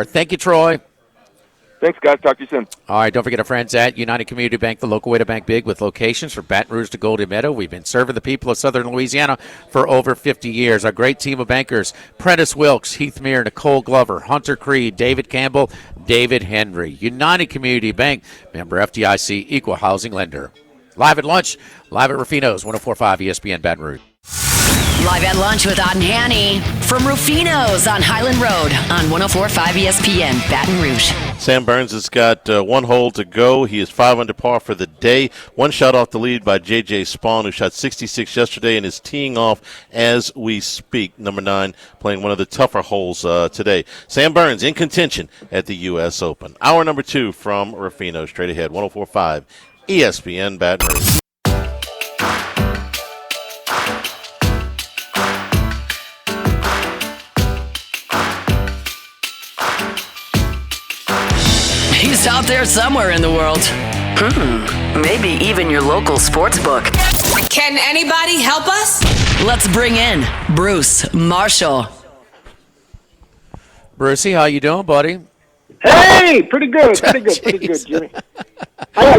Thank you, Troy. Thanks, guys. Talk to you soon. All right, don't forget our friends at United Community Bank, the local way to bank big with locations from Baton Rouge to Golden Meadow. We've been serving the people of Southern Louisiana for over 50 years. Our great team of bankers, Prentice Wilkes, Heath Meir, Nicole Glover, Hunter Creed, David Campbell, David Henry. United Community Bank, member FDIC, equal housing lender. Live at lunch, live at Rufino's, 104.5 ESPN Baton Rouge. Live at lunch with Ott and Hanny from Rufino's on Highland Road on 104.5 ESPN Baton Rouge. Sam Burns has got one hole to go. He is 5 under par for the day. One shot off the lead by J.J. Spawn, who shot 66 yesterday and is teeing off as we speak. Number 9, playing one of the tougher holes today. Sam Burns in contention at the U.S. Open. Hour number 2 from Rufino. Straight ahead, 104.5 ESPN Baton Rouge. He's out there somewhere in the world. Maybe even your local sports book. Can anybody help us? Let's bring in Bruce Marshall. Brucey, how you doing, buddy? Hey, pretty good, Jimmy. I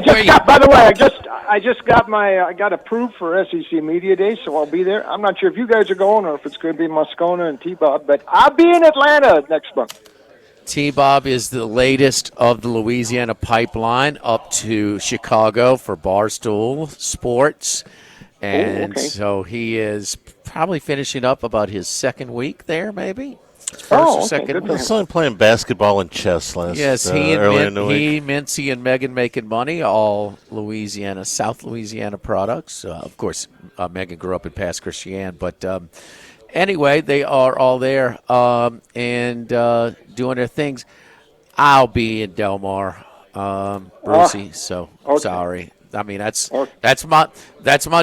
got approved for SEC Media Day, so I'll be there. I'm not sure if you guys are going or if it's going to be Moscona and T-Bob, but I'll be in Atlanta next month. T-Bob is the latest of the Louisiana pipeline up to Chicago for Barstool Sports. And so he is probably finishing up about his second week there, south week. I saw him playing basketball and chess last earlier in the week. Mincy, and Megan making money, all Louisiana, South Louisiana products. Of course, Megan grew up in Pass Christian, but anyway, they are all there and doing their things. I'll be in Del Mar, Brucey. Sorry. I mean, that's my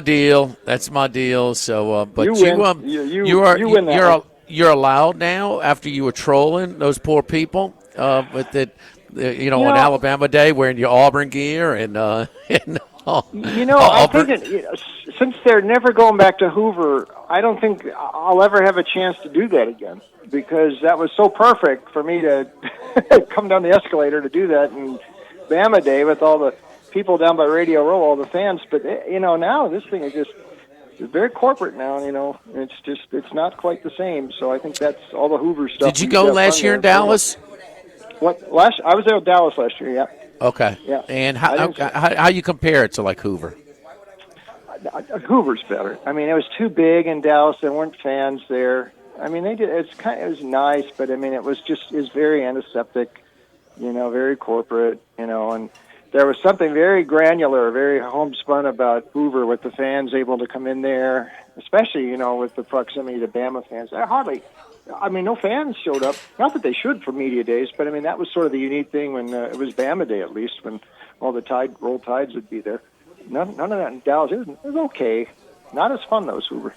deal. That's my deal. So, but you're allowed now after you were trolling those poor people with on Alabama Day wearing your Auburn gear and. I'm thinking since they're never going back to Hoover, I don't think I'll ever have a chance to do that again, because that was so perfect for me to come down the escalator to do that in Bama Day with all the people down by Radio Row, all the fans. But, now this thing is just very corporate now, it's not quite the same. So I think that's all the Hoover stuff. Did you go last year in Dallas? I was there in Dallas last year, yeah. Okay. Yeah. And how you compare it to like Hoover? Hoover's better. I mean, it was too big in Dallas. There weren't fans there. I mean, it was nice, but I mean, it was very antiseptic, very corporate, and there was something very granular, very homespun about Hoover with the fans able to come in there, especially, with the proximity to Bama fans. No fans showed up. Not that they should for media days, but I mean, that was sort of the unique thing when it was Bama Day, at least, when all the Roll Tides would be there. None of that in Dallas. It was okay. Not as fun, though, as Hoover.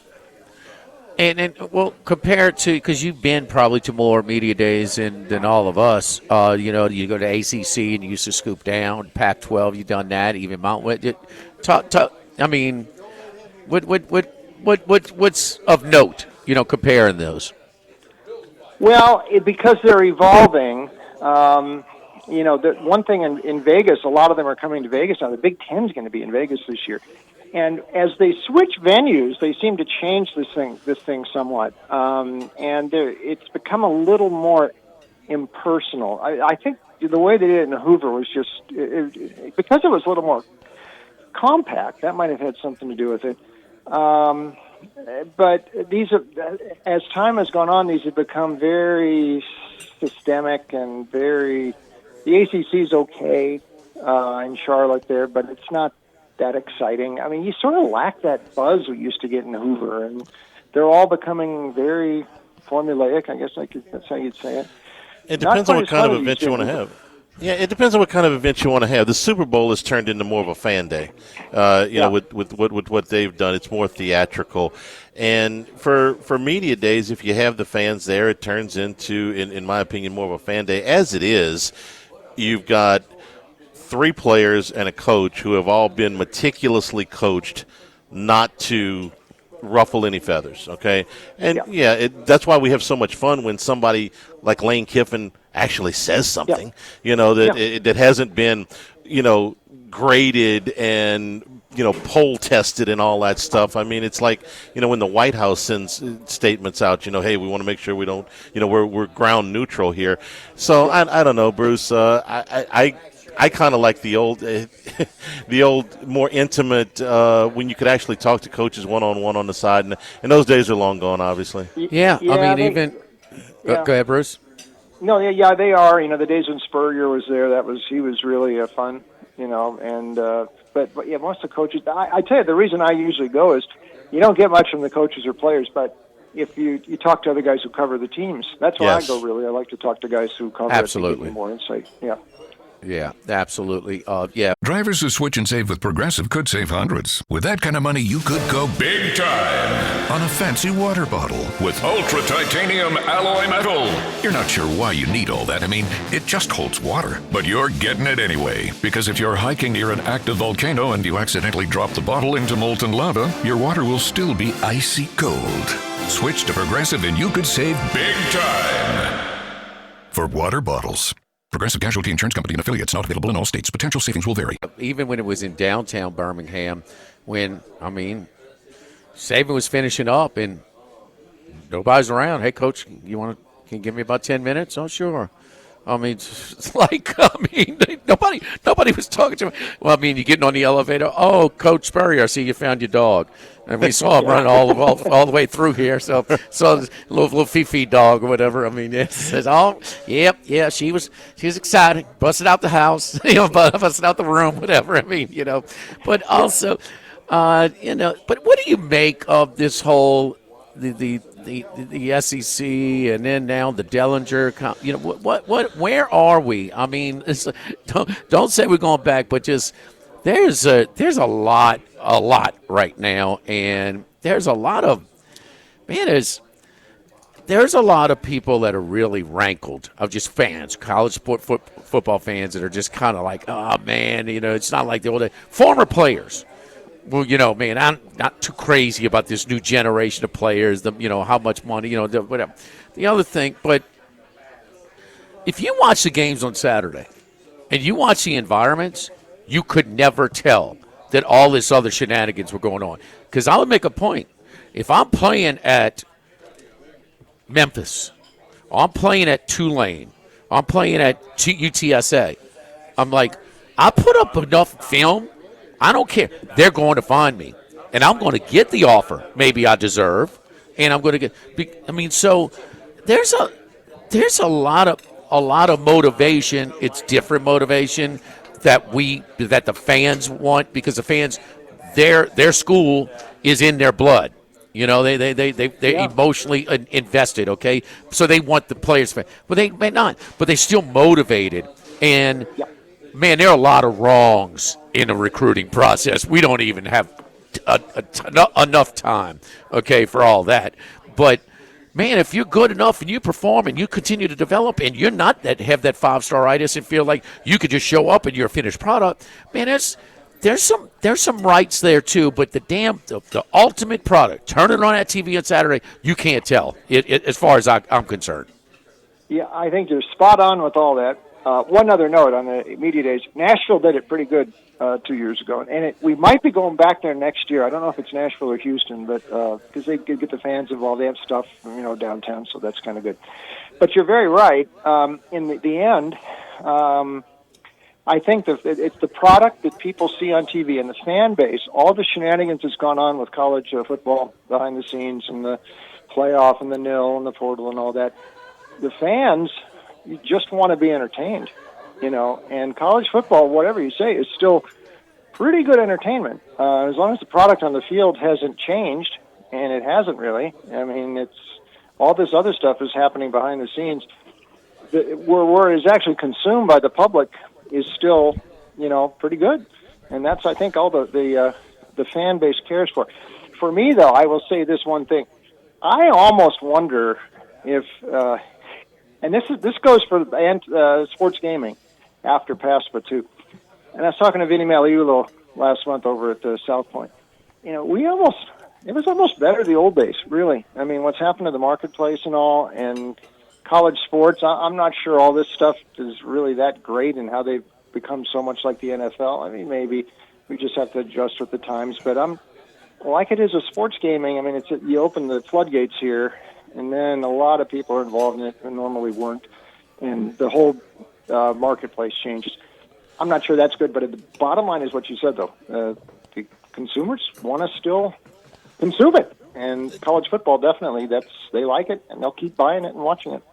And compared to, because you've been probably to more media days than all of us. You go to ACC and you used to scoop down. Pac-12, you've done that. Even Mountain. I mean, what's of note? Comparing those. Well, because they're evolving. The one thing in Vegas, a lot of them are coming to Vegas now. The Big Ten's going to be in Vegas this year. And as they switch venues, they seem to change this thing somewhat. And it's become a little more impersonal. I think the way they did it in Hoover was just because it was a little more compact. That might have had something to do with it. But as time has gone on, these have become very systemic and very. The ACC is okay in Charlotte there, but it's not that exciting. I mean, you sort of lack that buzz we used to get in Hoover, and they're all becoming very formulaic. I guess that's how you'd say it. It depends on what kind of event you want to have. Yeah, it depends on what kind of event you want to have. The Super Bowl has turned into more of a fan day. With what they've done, it's more theatrical. And for media days, if you have the fans there, it turns into, in my opinion, more of a fan day. As it is, you've got 3 players and a coach who have all been meticulously coached not to ruffle any feathers, okay? And, that's why we have so much fun when somebody like Lane Kiffin actually says something, that hasn't been, graded and, poll tested and all that stuff. I mean, it's like, when the White House sends statements out, hey, we want to make sure we don't, we're ground neutral here. So I don't know, Bruce. I kind of like the old, more intimate, when you could actually talk to coaches one-on-one on the side, and those days are long gone, obviously. Yeah, I mean, go ahead, Bruce. No, yeah, they are. The days when Spurrier was there, he was really fun, and but yeah, most of the coaches, I tell you, the reason I usually go is you don't get much from the coaches or players, but if you talk to other guys who cover the teams, that's why I go, really. I like to talk to guys who cover it to give me more insight. Yeah. Yeah, absolutely. Drivers who switch and save with Progressive could save hundreds. With that kind of money, you could go big time on a fancy water bottle with ultra titanium alloy metal. You're not sure why you need all that. I mean, it just holds water. But you're getting it anyway. Because if you're hiking near an active volcano and you accidentally drop the bottle into molten lava, your water will still be icy cold. Switch to Progressive and you could save big time. For water bottles. Progressive Casualty Insurance Company and affiliates, not available in all states. Potential savings will vary. Even when it was in downtown Birmingham, Saban was finishing up and nobody's around. Hey, Coach, can you give me about 10 minutes? Oh, sure. Nobody was talking to me. Well, you're getting on the elevator. Oh, Coach Spurrier, I see you found your dog. And we saw him running all the way through here. So little Fifi dog or whatever. Says, yeah, she was excited, busted out the house, busted out the room, whatever. But also, but what do you make of this whole the SEC and then now the Dellinger? Where are we? Don't say we're going back, but just there's a lot right now, and there's a lot of there's a lot of people that are really rankled of just fans, college football fans that are just kind of like, oh man, it's not like the old days. Former players well, man, I'm not too crazy about this new generation of players, how much money, whatever. The other thing, but if you watch the games on Saturday and you watch the environments, you could never tell that all this other shenanigans were going on. Because I would make a point. If I'm playing at Memphis, I'm playing at Tulane, I'm playing at UTSA, I'm like, I put up enough film, I don't care. They're going to find me. And I'm going to get the offer maybe I deserve. And I'm going to get, so there's a lot of motivation. It's different motivation that the fans want, because the fans, their school is in their blood. They're emotionally invested. Okay, so they want the players, but they may not. But they're still motivated. And man, there are a lot of wrongs in the recruiting process. We don't even have enough time, okay, for all that. But man, if you're good enough and you perform and you continue to develop and you're not have that 5-star-itis and feel like you could just show up and you're a finished product, man, there's some rights there too. But the ultimate product, turn it on that TV on Saturday, you can't tell as far as I'm concerned. Yeah, I think you're spot on with all that. One other note on the media days: Nashville did it pretty good 2 years ago, and we might be going back there next year. I don't know if it's Nashville or Houston, but because they could get the fans involved, they have stuff downtown, so that's kind of good. But you're very right. In the end, I think that it's the product that people see on TV and the fan base. All the shenanigans that's gone on with college football behind the scenes and the playoff and the nil and the portal and all that. The fans, you just want to be entertained, and college football, whatever you say, is still pretty good entertainment. As long as the product on the field hasn't changed, and it hasn't really. I mean, it's all this other stuff is happening behind the scenes. Where it's actually consumed by the public is still, pretty good. And that's, I think, all the fan base cares for. For me, though, I will say this one thing. I almost wonder if and this goes for sports gaming after PASPA too. And I was talking to Vinny Maliulo last month over at South Point. It was almost better the old days, really. I mean, what's happened to the marketplace and all, and college sports, I'm not sure all this stuff is really that great and how they've become so much like the NFL. I mean, maybe we just have to adjust with the times, but I'm like it is with sports gaming. I mean, you open the floodgates here, and then a lot of people are involved in it who normally weren't, and the whole marketplace changes. I'm not sure that's good, but the bottom line is what you said, though. The consumers want to still consume it, and college football, definitely, they like it, and they'll keep buying it and watching it.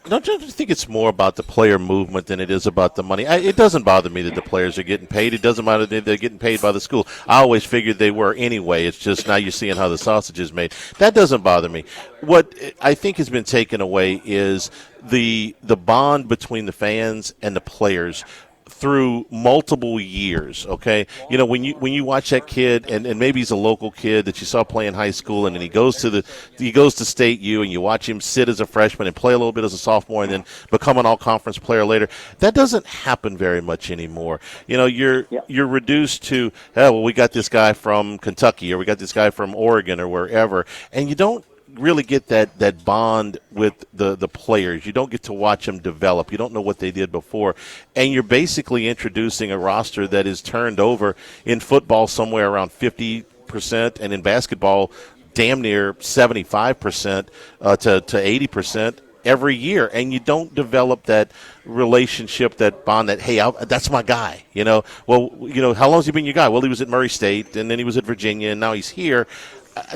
Don't you think it's more about the player movement than it is about the money? It doesn't bother me that the players are getting paid. It doesn't matter that they're getting paid by the school. I always figured they were anyway. It's just now you're seeing how the sausage is made. That doesn't bother me. What I think has been taken away is the bond between the fans and the players through multiple years, okay? When you watch that kid, and maybe he's a local kid that you saw play in high school, and then he goes to State U, and you watch him sit as a freshman and play a little bit as a sophomore, and then become an all-conference player later. That doesn't happen very much anymore. You're reduced to, we got this guy from Kentucky, or we got this guy from Oregon, or wherever, and you don't really get that bond with the players. You don't get to watch them develop. You don't know what they did before. And you're basically introducing a roster that is turned over in football somewhere around 50%, and in basketball damn near 75% to 80% every year. And you don't develop that relationship, that bond, that, hey, that's my guy. How long has he been your guy? Well, he was at Murray State, and then he was at Virginia, and now he's here.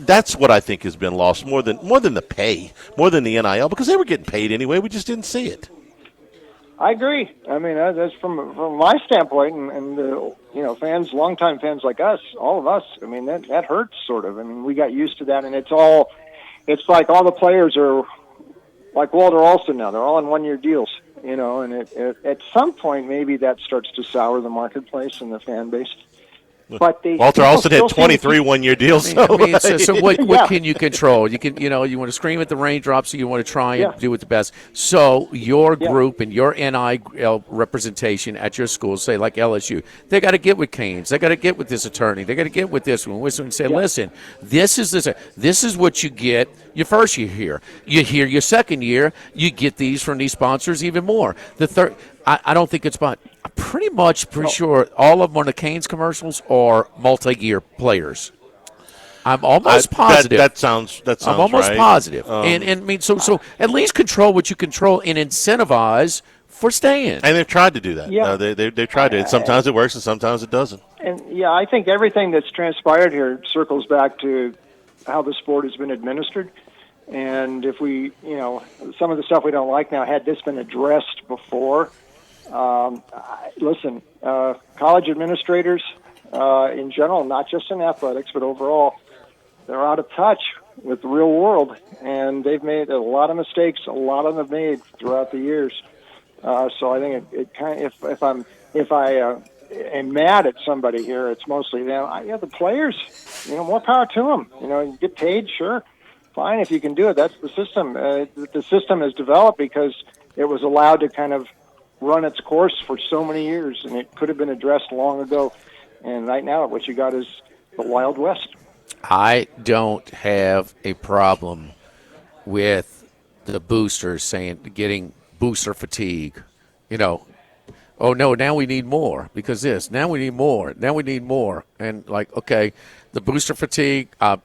That's what I think has been lost more than the pay, more than the NIL, because they were getting paid anyway. We just didn't see it. I agree. I mean, that's from my standpoint, and fans, longtime fans like us, all of us. I mean, that hurts sort of. I mean, we got used to that, and it's like all the players are like Walter Alston now. They're all in 1-year deals, and at some point maybe that starts to sour the marketplace and the fan base. But they Walter Alston had still 23 one-year deals. So what can you control? You can, you want to scream at the raindrops, so you want to try and do it the best. So your group and your NIL representation at your school, say like LSU, they got to get with Canes. They got to get with this attorney. They got to get with this one. And say, listen, this is what you get your first year here. You hear your second year, you get these from these sponsors even more. The third, I don't think it's about. I'm pretty sure all of them on the Canes commercials are multi-year players. I'm almost positive. That sounds I'm almost right. positive. And I mean, so at least control what you control and incentivize for staying. And they've tried to do that. Yeah. They've tried to. Sometimes it works and sometimes it doesn't. And I think everything that's transpired here circles back to how the sport has been administered. And if we, some of the stuff we don't like now, had this been addressed before, listen, college administrators in general, not just in athletics, but overall, they're out of touch with the real world, and they've made a lot of mistakes. A lot of them have made throughout the years. So I think it kind of, if I am mad at somebody here, it's mostly them. The players, more power to them. You get paid, sure, fine if you can do it. That's the system. The system is developed because it was allowed to kind of run its course for so many years, and it could have been addressed long ago. And right now, what you got is the Wild West. I don't have a problem with the boosters getting booster fatigue. Oh no, now we need more because this. Now we need more. Now we need more. And okay, the booster fatigue. I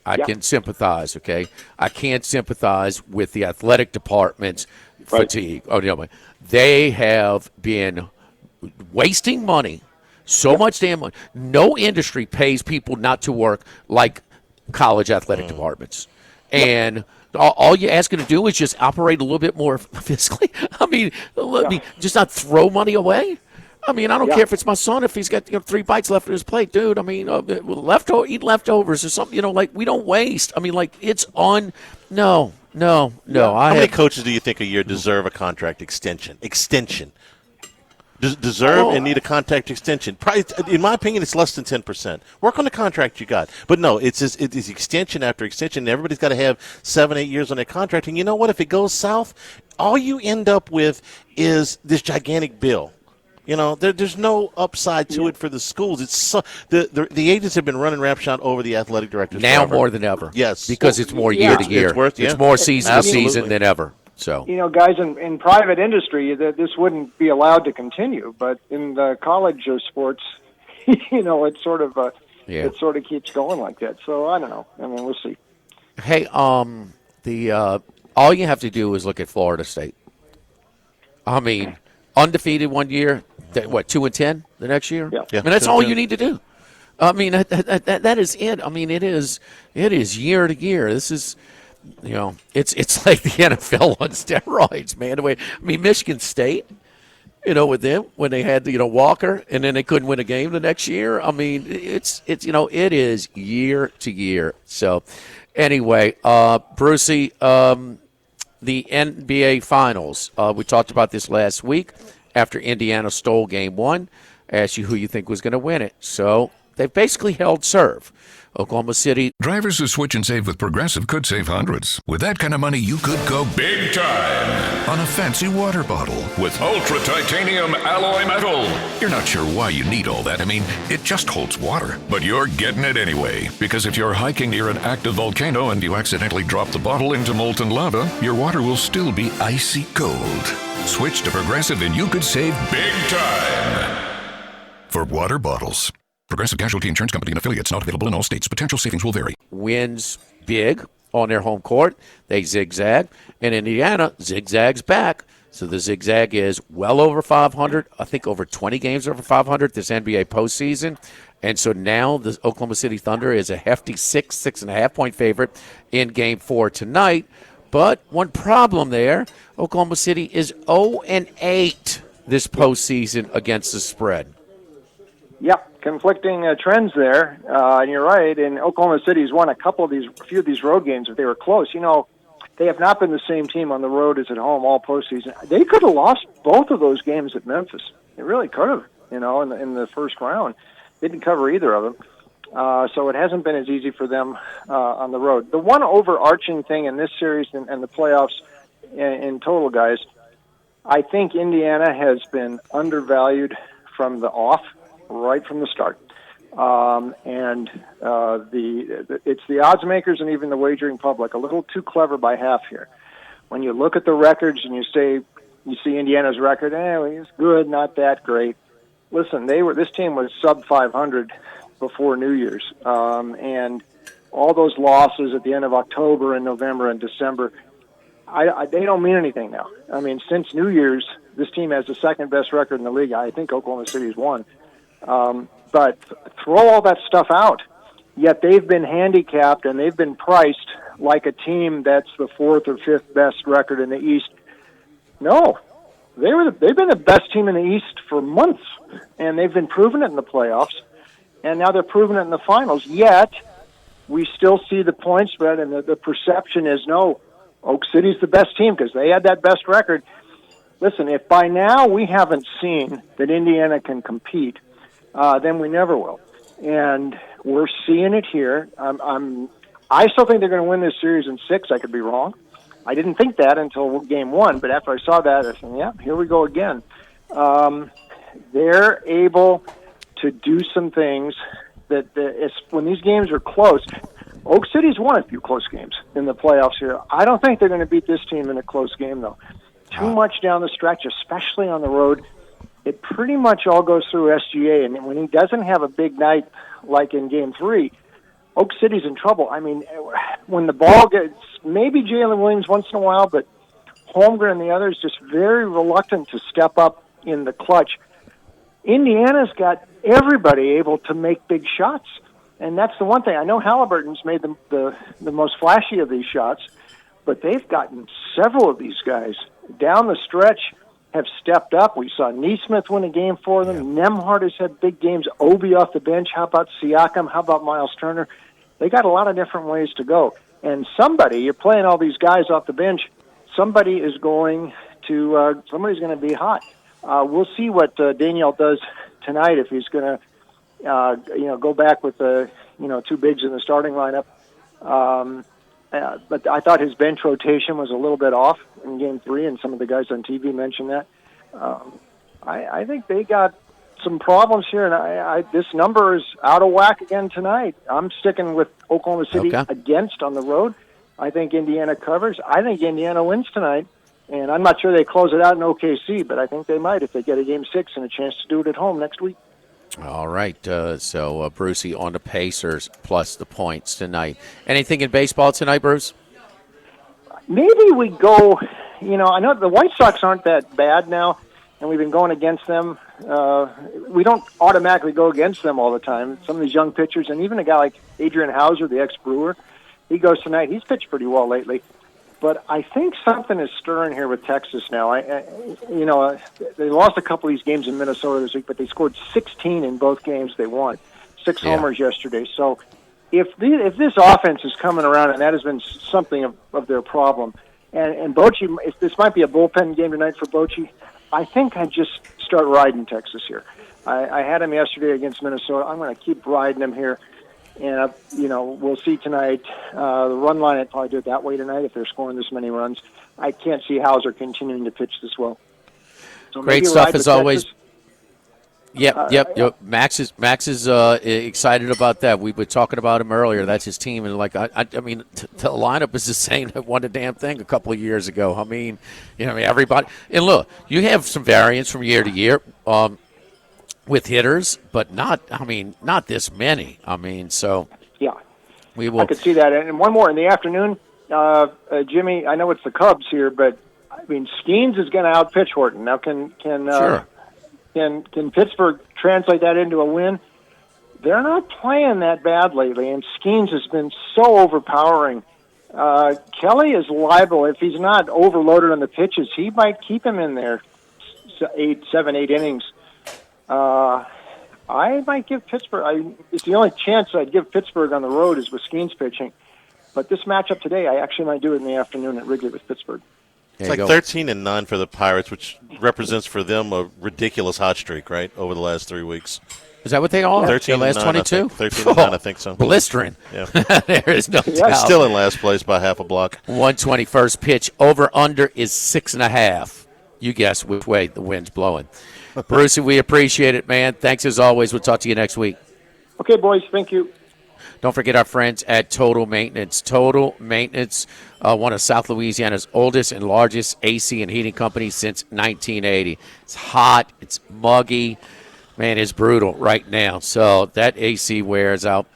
can sympathize. Okay, I can't sympathize with the athletic department's fatigue. Oh no, they have been wasting money. So much damn money. No industry pays people not to work like college athletic departments. And all you're asking to do is just operate a little bit more fiscally. I mean, let me just not throw money away. I mean, I don't care if it's my son, if he's got 3 bites left in his plate, dude. I mean, eat leftovers or something. We don't waste. I mean, it's on. No. How many coaches do you think a year deserve a contract extension? Deserve and need a contract extension. Probably, in my opinion, it's less than 10%. Work on the contract you got. But no, it's extension after extension. Everybody's got to have 7-8 years on their contract. And you know what? If it goes south, all you end up with is this gigantic bill. There's no upside to it for the schools. It's the agents have been running rapshot over the athletic directors now forever. more than ever. Yes, because it's more year to year. It's more season to season than ever. So guys, in private industry, this wouldn't be allowed to continue. But in the college sports, it sort of keeps going like that. So I don't know. I mean, we'll see. Hey, all you have to do is look at Florida State. I mean, undefeated one year. 2-10 the next year? Yeah. I mean, that's all you need to do. I mean, that is it. I mean, it is year to year. This is, it's like the NFL on steroids, man. I mean, Michigan State, with them when they had Walker, and then they couldn't win a game the next year. I mean, it is year to year. So, anyway, Brucey, the NBA Finals. We talked about this last week. After Indiana stole Game 1, asked you who you think was going to win it. So they've basically held serve. Oklahoma City. Drivers who switch and save with Progressive could save hundreds. With that kind of money, you could go big time on a fancy water bottle with ultra titanium alloy metal. You're not sure why you need all that. I mean, it just holds water. But you're getting it anyway. Because if you're hiking near an active volcano and you accidentally drop the bottle into molten lava, your water will still be icy cold. Switch to Progressive and you could save big time. For water bottles. Progressive Casualty Insurance Company and affiliates, not available in all states. Potential savings will vary. Wins big on their home court. They zigzag. And Indiana zigzags back. So the zigzag is well over 500. I think over 20 games over 500 this NBA postseason. And so now the Oklahoma City Thunder is a hefty 6.5 point favorite in Game 4 tonight. But one problem there, Oklahoma City is 0-8 this postseason against the spread. Yep, conflicting trends there, and you're right. And Oklahoma City's won a few of these road games if they were close. They have not been the same team on the road as at home all postseason. They could have lost both of those games at Memphis. They really could have, in the first round. didn't cover either of them. So it hasn't been as easy for them on the road. The one overarching thing in this series and the playoffs in total, guys, I think Indiana has been undervalued from the off, right from the start. It's the odds makers and even the wagering public a little too clever by half here. When you look at the records and you see Indiana's record, it's good, not that great. Listen, this team was sub 500 before New Year's, and all those losses at the end of October and November and December, they don't mean anything now. I mean, since New Year's, this team has the second best record in the league. I think Oklahoma City's won. But throw all that stuff out. Yet they've been handicapped and they've been priced like a team that's the fourth or fifth best record in the East. No, they've been the best team in the East for months, and they've been proving it in the playoffs, and now they're proving it in the finals. Yet we still see the point spread, and the perception is no, Oak City's the best team because they had that best record. Listen, if by now we haven't seen that Indiana can compete, then we never will. And we're seeing it here. I still think they're going to win this series in 6. I could be wrong. I didn't think that until game 1, but after I saw that, I said, yeah, here we go again. They're able to do some things that when these games are close. Oak City's won a few close games in the playoffs here. I don't think they're going to beat this team in a close game, though. Too much down the stretch, especially on the road. It pretty much all goes through SGA, and when he doesn't have a big night like in Game 3, Oak City's in trouble. I mean, when the ball gets, maybe Jalen Williams once in a while, but Holmgren and the others just very reluctant to step up in the clutch. Indiana's got everybody able to make big shots, and that's the one thing. I know Halliburton's made the most flashy of these shots, but they've gotten several of these guys down the stretch have stepped up. We saw Neesmith win a game for them. Yeah. Nembhard has had big games. Obi off the bench. How about Siakam? How about Miles Turner? They got a lot of different ways to go. And you're playing all these guys off the bench. Somebody's going to be hot. We'll see what Daniel does tonight if he's going to, go back with the, 2 bigs in the starting lineup. But I thought his bench rotation was a little bit off in Game 3, and some of the guys on TV mentioned that. I think they got some problems here, and this number is out of whack again tonight. I'm sticking with Oklahoma City against on the road. I think Indiana covers. I think Indiana wins tonight, and I'm not sure they close it out in OKC, but I think they might if they get a Game 6 and a chance to do it at home next week. All right, so Brucey on the Pacers plus the points tonight. Anything in baseball tonight, Bruce? Maybe we go, I know the White Sox aren't that bad now, and we've been going against them. We don't automatically go against them all the time. Some of these young pitchers, and even a guy like Adrian Hauser, the ex-Brewer, he goes tonight. He's pitched pretty well lately. But I think something is stirring here with Texas now. They lost a couple of these games in Minnesota this week, but they scored 16 in both games they won. 6 homers yesterday. So if this offense is coming around, and that has been something of their problem, and Bochy, if this might be a bullpen game tonight for Bochy, I think I'd just start riding Texas here. I had him yesterday against Minnesota. I'm going to keep riding him here. And, we'll see tonight. The run line, I'd probably do it that way tonight if they're scoring this many runs. I can't see Hauser continuing to pitch this well. So great stuff as always. Yep. Max is excited about that. We were talking about him earlier. That's his team, and the lineup is the same that won the damn thing a couple of years ago. Everybody. And look, you have some variance from year to year. With hitters, but not this many. Yeah, we will. I could see that. And one more in the afternoon, Jimmy. I know it's the Cubs here, but Skeens is going to outpitch Horton. Now, can Pittsburgh translate that into a win? They're not playing that bad lately, and Skeens has been so overpowering. Kelly is liable if he's not overloaded on the pitches. He might keep him in there 7, 8 innings. I might give Pittsburgh. It's the only chance I'd give Pittsburgh on the road is with Skeens pitching. But this matchup today, I actually might do it in the afternoon at Wrigley with Pittsburgh. It's like 13-9 for the Pirates, which represents for them a ridiculous hot streak, right, over the last 3 weeks. Is that what they are? 13 the last 22? 13 and 9, I think so. Blistering. Yeah. There is no doubt. They're still in last place by half a block. 121st pitch. Over-under is 6.5. You guess which way the wind's blowing. Brucey, we appreciate it, man. Thanks as always. We'll talk to you next week. Okay, boys. Thank you. Don't forget our friends at Total Maintenance. Total Maintenance, one of South Louisiana's oldest and largest AC and heating companies since 1980. It's hot. It's muggy. Man, it's brutal right now. So that AC wears out.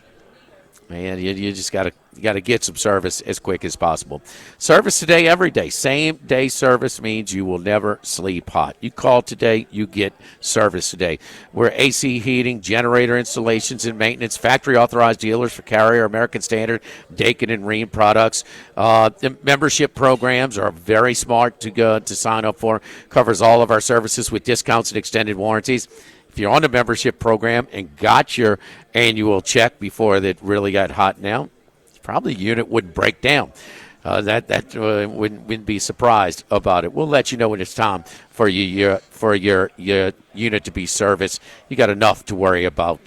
Man, you just got to get some service as quick as possible. Service today, every day. Same day service means you will never sleep hot. You call today, you get service today. We're AC heating, generator installations and maintenance, factory authorized dealers for Carrier, American Standard, Dakin and Rheem products. The membership programs are very smart to sign up for. Covers all of our services with discounts and extended warranties. If you're on the membership program and got your annual check before it really got hot now, probably the unit would break down. Wouldn't be surprised about it. We'll let you know when it's time for your unit to be serviced. You got enough to worry about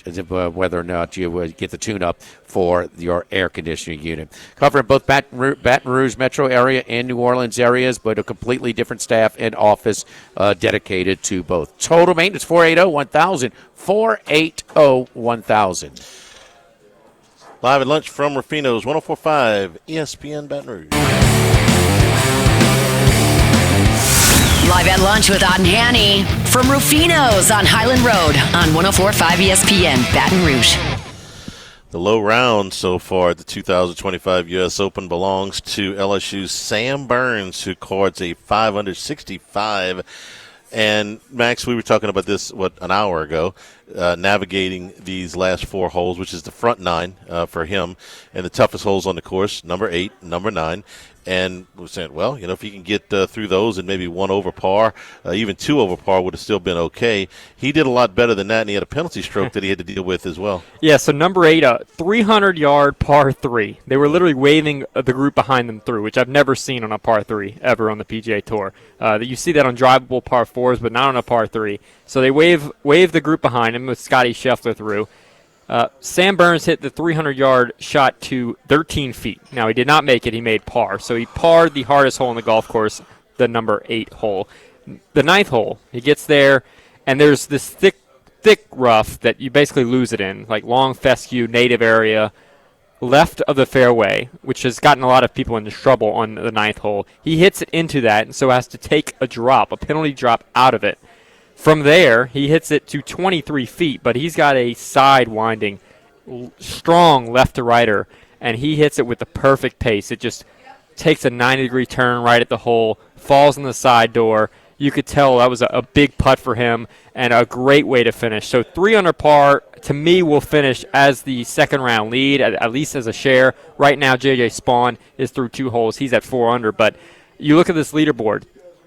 whether or not you get the tune-up for your air conditioning unit. Covering both Baton Rouge metro area and New Orleans areas, but a completely different staff and office dedicated to both. Total Maintenance, 480-1000, 480-1000. Live at lunch from Rufino's 104.5 ESPN Baton Rouge. Live at lunch with Otten Hanny from Rufino's on Highland Road on 104.5 ESPN Baton Rouge. The low round so far at the 2025 U.S. Open belongs to LSU's Sam Burns, who records a 565. And, Max, we were talking about this, an hour ago, navigating these last 4 holes, which is the front 9 for him, and the toughest holes on the course, number 8, number 9. And we're saying, well, if he can get through those and maybe 1 over par, even 2 over par would have still been okay. He did a lot better than that, and he had a penalty stroke that he had to deal with as well. Yeah, so number 8, a 300-yard par 3. They were literally waving the group behind them through, which I've never seen on a par 3 ever on the PGA Tour. You see that on drivable par 4s, but not on a par 3. So they wave the group behind him with Scotty Scheffler through. Sam Burns hit the 300-yard shot to 13 feet. Now, he did not make it. He made par. So he parred the hardest hole in the golf course, the number 8 hole. The 9th hole, he gets there, and there's this thick rough that you basically lose it in, like long fescue native area left of the fairway, which has gotten a lot of people into trouble on the 9th hole. He hits it into that, and so has to take a penalty drop out of it. From there, he hits it to 23 feet, but he's got a side-winding, strong left-to-righter, and he hits it with the perfect pace. It just takes a 90-degree turn right at the hole, falls in the side door. You could tell that was a big putt for him and a great way to finish. So 3 under par, to me, will finish as the second-round lead, at least as a share. Right now, J.J. Spawn is through 2 holes. He's at 4 under, but you look at this leaderboard.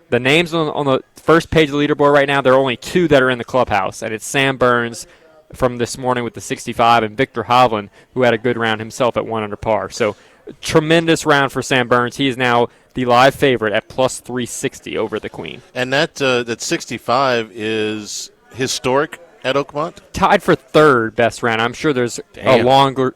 The names on the first page of the leaderboard right now, there are only 2 that are in the clubhouse, and it's Sam Burns from this morning with the 65 and Victor Hovland, who had a good round himself at 1 under par. So tremendous round for Sam Burns. He is now the live favorite at plus 360 over the Queen. And that 65 is historic at Oakmont? Tied for 3rd best round. I'm sure there's a longer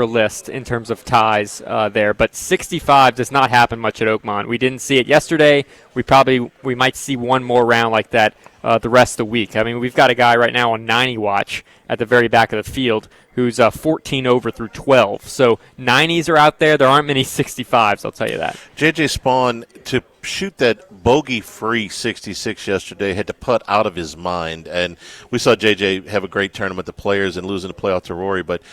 list in terms of ties there, but 65 does not happen much at Oakmont. We didn't see it yesterday. We might see one more round like that the rest of the week. I mean, we've got a guy right now on 90 watch at the very back of the field who's 14 over through 12. So 90s are out there. There aren't many 65s, I'll tell you that. J.J. Spawn, to shoot that bogey-free 66 yesterday, had to putt out of his mind. And we saw J.J. have a great tournament, the Players, and losing the playoff to Rory. But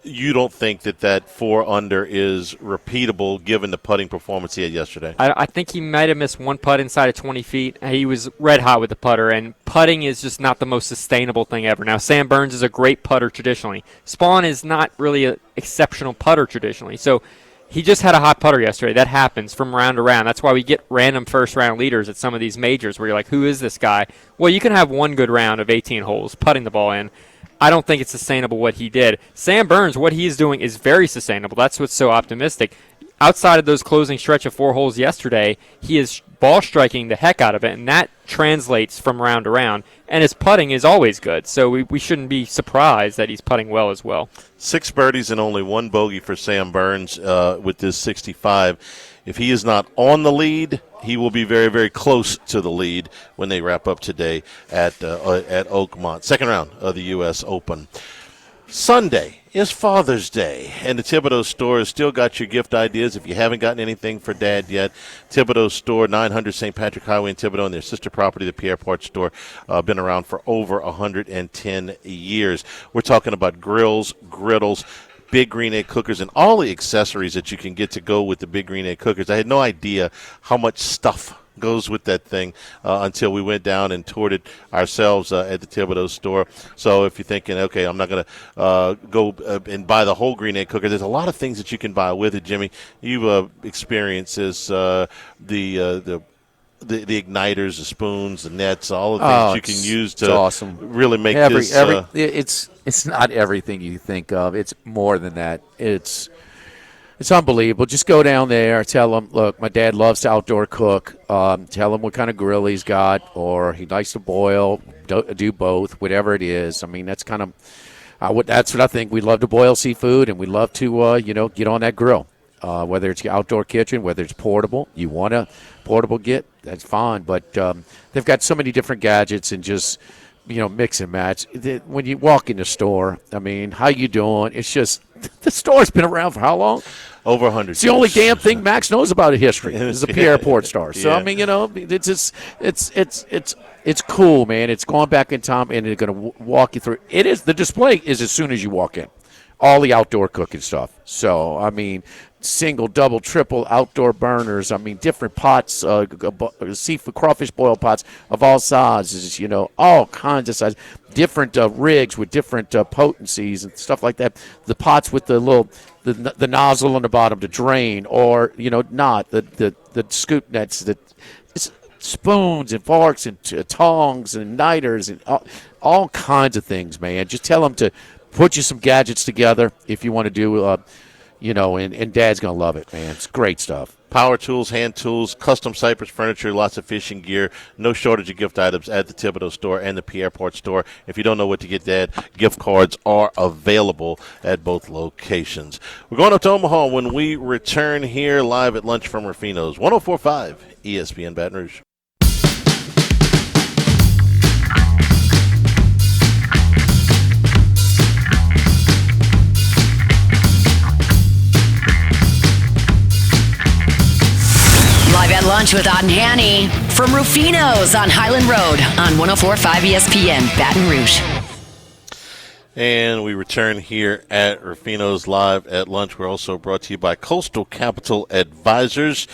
you don't think that 4 under is repeatable given the putting performance he had yesterday? I think he might have missed 1 putt inside of 20 feet. He was red hot with the putter, and putting is just not the most sustainable thing ever. Now, Sam Burns is a great putter traditionally. Spawn is not really an exceptional putter traditionally. So he just had a hot putter yesterday. That happens from round to round. That's why we get random first-round leaders at some of these majors where you're like, who is this guy? Well, you can have 1 good round of 18 holes putting the ball in. I don't think it's sustainable what he did. Sam Burns, what he's doing is very sustainable. That's what's so optimistic. outside of those closing stretch of 4 holes yesterday, he is ball striking the heck out of it, and that translates from round to round. And his putting is always good, so we shouldn't be surprised that he's putting well as well. 6 birdies and only 1 bogey for Sam Burns with this 65. If he is not on the lead, he will be very, very close to the lead when they wrap up today at Oakmont. Second round of the U.S. Open. Sunday is Father's Day, and the Thibodeau store has still got your gift ideas. If you haven't gotten anything for Dad yet, Thibodeau store, 900 St. Patrick Highway in Thibodeau, and their sister property, the Pierre Part store, been around for over 110 years. We're talking about grills, griddles, Big Green Egg cookers, and all the accessories that you can get to go with the Big Green Egg cookers. I had no idea how much stuff goes with that thing until we went down and toured it ourselves at the Thibodeau store. So if you're thinking, okay, I'm not going to go and buy the whole Green Egg cooker, there's a lot of things that you can buy with it, Jimmy. You've experienced this, the igniters, the spoons, the nets, all the things you can use to awesome. Really make this. It's not everything you think of. It's more than that. It's unbelievable. Just go down there, tell them, look, my dad loves to outdoor cook. Tell him what kind of grill he's got, or he likes to boil, do both, whatever it is. I mean, that's kind of that's what I think. We love to boil seafood, and we love to get on that grill. Whether it's your outdoor kitchen, whether it's portable, you want a portable that's fine. But they've got so many different gadgets and just mix and match. When you walk in the store, I mean, how you doing? It's just the store's been around for how long? Over 100 It's the only damn thing Max knows about history is the Pierre Port Star. So, I mean, it's just, it's cool, man. It's going back in time, and they're going to walk you through. The display is as soon as you walk in. All the outdoor cooking stuff. So, I mean, single, double, triple outdoor burners. I mean, different pots, seafood, crawfish boil pots of all sizes, all kinds of sizes. Different rigs with different potencies and stuff like that. The pots with the little, the nozzle on the bottom to drain, or, not. The scoop nets, spoons and forks and tongs and niters and all kinds of things, man. Just tell them to put you some gadgets together if you want to do, and Dad's going to love it, man. It's great stuff. Power tools, hand tools, custom Cypress furniture, lots of fishing gear, no shortage of gift items at the Thibodeau store and the Pierre Port store. If you don't know what to get, Dad, gift cards are available at both locations. We're going up to Omaha when we return here live at lunch from Rufino's, 104.5 ESPN Baton Rouge. Live at lunch with Otten Hanny from Rufino's on Highland Road on 104.5 ESPN Baton Rouge. And we return here at Rufino's live at lunch. We're also brought to you by Coastal Capital Advisors.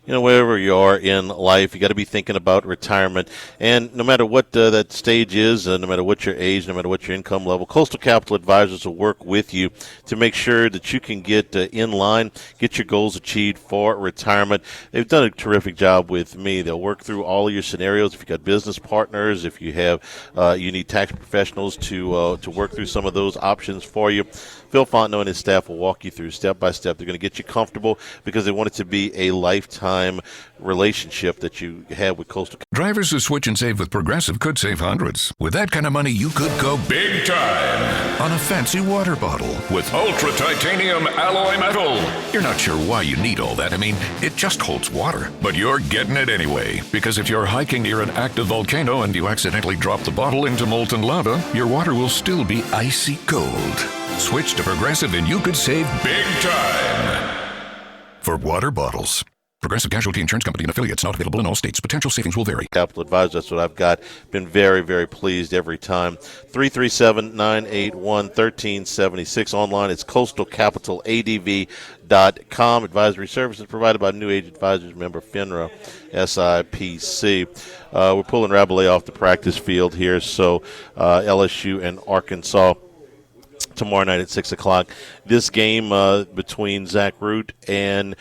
Wherever you are in life, you got to be thinking about retirement. And no matter what that stage is, no matter what your age, no matter what your income level, Coastal Capital Advisors will work with you to make sure that you can get in line, get your goals achieved for retirement. They've done a terrific job with me. They'll work through all of your scenarios. If you've got business partners, if you have, you need tax professionals to work through some of those options for you. Phil Fontenot and his staff will walk you through step by step. They're going to get you comfortable because they want it to be a lifetime relationship that you have with Coastal. Drivers who switch and save with Progressive could save hundreds. With that kind of money, you could go big time on a fancy water bottle with ultra titanium alloy metal. You're not sure why you need all that. I mean, it just holds water. But you're getting it anyway, because if you're hiking near an active volcano and you accidentally drop the bottle into molten lava, your water will still be icy cold. Switch to Progressive and you could save big time for water bottles. Progressive Casualty Insurance Company and affiliates, not available in all states. Potential savings will vary. Capital Advisor, that's what I've got. Been very, very pleased every time. 337-981-1376. Online, it's coastalcapitaladv.com. Advisory services provided by New Age Advisors member FINRA, SIPC. We're pulling Rabelais off the practice field here, so LSU and Arkansas tomorrow night at 6 o'clock. This game between Zach Root and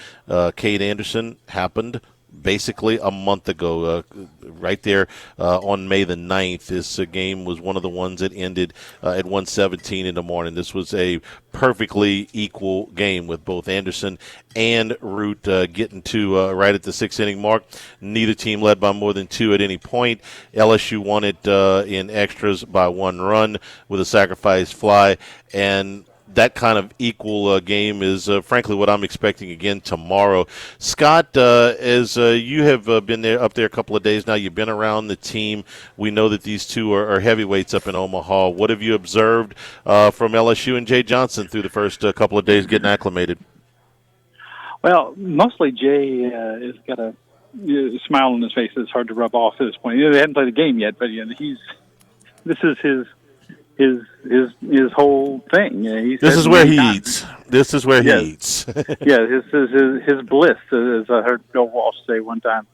Cade Anderson happened basically a month ago, right there on May the 9th. This game was one of the ones that ended at 1:17 in the morning. This was a perfectly equal game with both Anderson and Root getting to right at the sixth inning mark. Neither team led by more than 2 at any point. LSU won it in extras by 1 run with a sacrifice fly, and that kind of equal game is, frankly, what I'm expecting again tomorrow. Scott, as you have been there up there a couple of days now, you've been around the team. We know that these two are heavyweights up in Omaha. What have you observed from LSU and Jay Johnson through the first couple of days getting acclimated? Well, mostly Jay has got a smile on his face that's hard to rub off at this point. They hadn't played a game yet, but this is his whole thing. This is where he eats. This is where he eats. Yeah, this is his bliss, as I heard Bill Walsh say one time.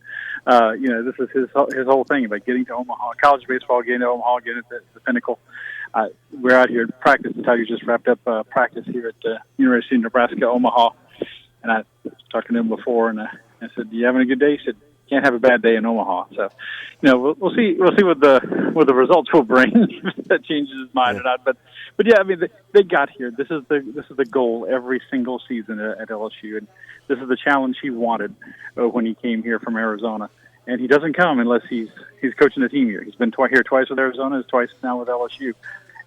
This is his whole thing about getting to Omaha, college baseball, getting to Omaha, getting to the pinnacle. We're out here at practice. The Tigers just wrapped up practice here at the University of Nebraska, Omaha. And I was talking to him before, and I said, "You having a good day?" He said, "Can't have a bad day in Omaha." So, we'll see what the results will bring. If that changes his mind or not. But yeah, I mean, they got here. This is the goal every single season at LSU, and this is the challenge he wanted when he came here from Arizona. And he doesn't come unless he's coaching the team here. He's been here twice with Arizona, he's twice now with LSU,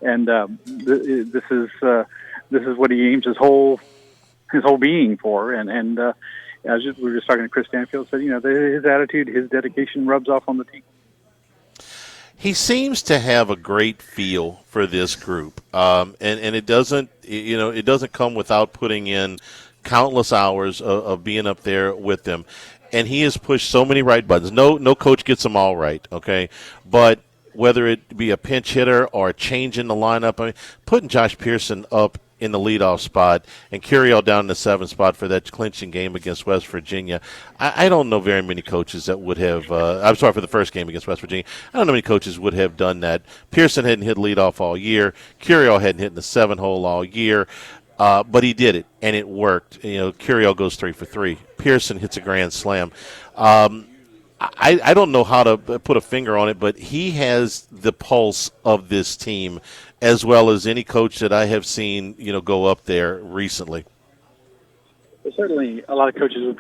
and this is what he aims his whole being for. And we were just talking to Chris Stanfield, said, his attitude, his dedication rubs off on the team. He seems to have a great feel for this group, and it doesn't come without putting in countless hours of being up there with them. And he has pushed so many right buttons. No coach gets them all right, okay? But whether it be a pinch hitter or changing the lineup, I mean, putting Josh Pearson up in the leadoff spot and Curiel down in the 7th spot for that clinching game against West Virginia. I don't know very many coaches that would have for the first game against West Virginia. I don't know many coaches would have done that. Pearson hadn't hit leadoff all year. Curiel hadn't hit in the 7 hole all year. But he did it, and it worked. Curiel goes 3 for 3. Pearson hits a grand slam. I don't know how to put a finger on it, but he has the pulse of this team as well as any coach that I have seen, go up there recently. Well, certainly, a lot of coaches would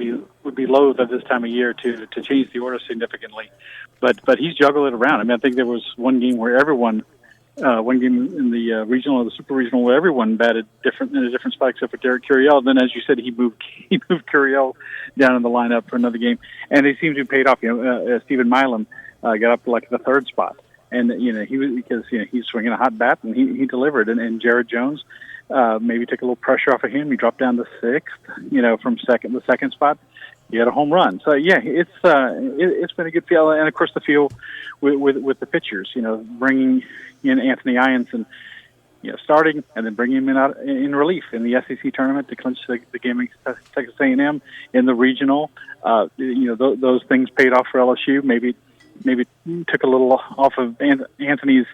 be loath at this time of year to change the order significantly, but he's juggled it around. I mean, I think there was one game where one game in the regional or the super regional where everyone batted in a different spot except for Derek Curiel. And then, as you said, he moved Curiel down in the lineup for another game, and it seems to have paid off. Stephen Milam got up to like the 3rd spot, and he's swinging a hot bat, and he delivered. And Jared Jones maybe took a little pressure off of him. He dropped down to 6th, from the 2nd spot. He had a home run. So yeah, it's been a good feel, and of course the feel with the pitchers. Bringing in Anthony Ianson, starting, and then bringing him in relief in the SEC tournament to clinch the game against Texas A&M in the regional. Those things paid off for LSU. Maybe took a little off of Anthony's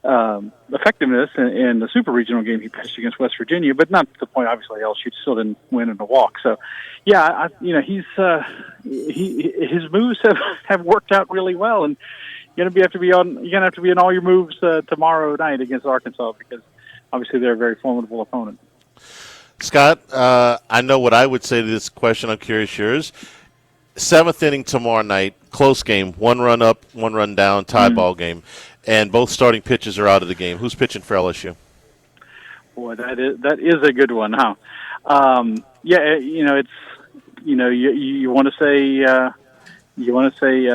effectiveness in the super regional game he pitched against West Virginia, but not to the point. Obviously, LSU still didn't win in a walk. So, yeah, his moves have worked out really well, and you're gonna have to be in all your moves tomorrow night against Arkansas, because obviously they're a very formidable opponent. Scott, I know what I would say to this question. I'm curious yours. 7th inning tomorrow night, close game, 1 run up, 1 run down, tie ball game, and both starting pitchers are out of the game. Who's pitching for LSU? Boy, that is a good one, huh? It's you want to say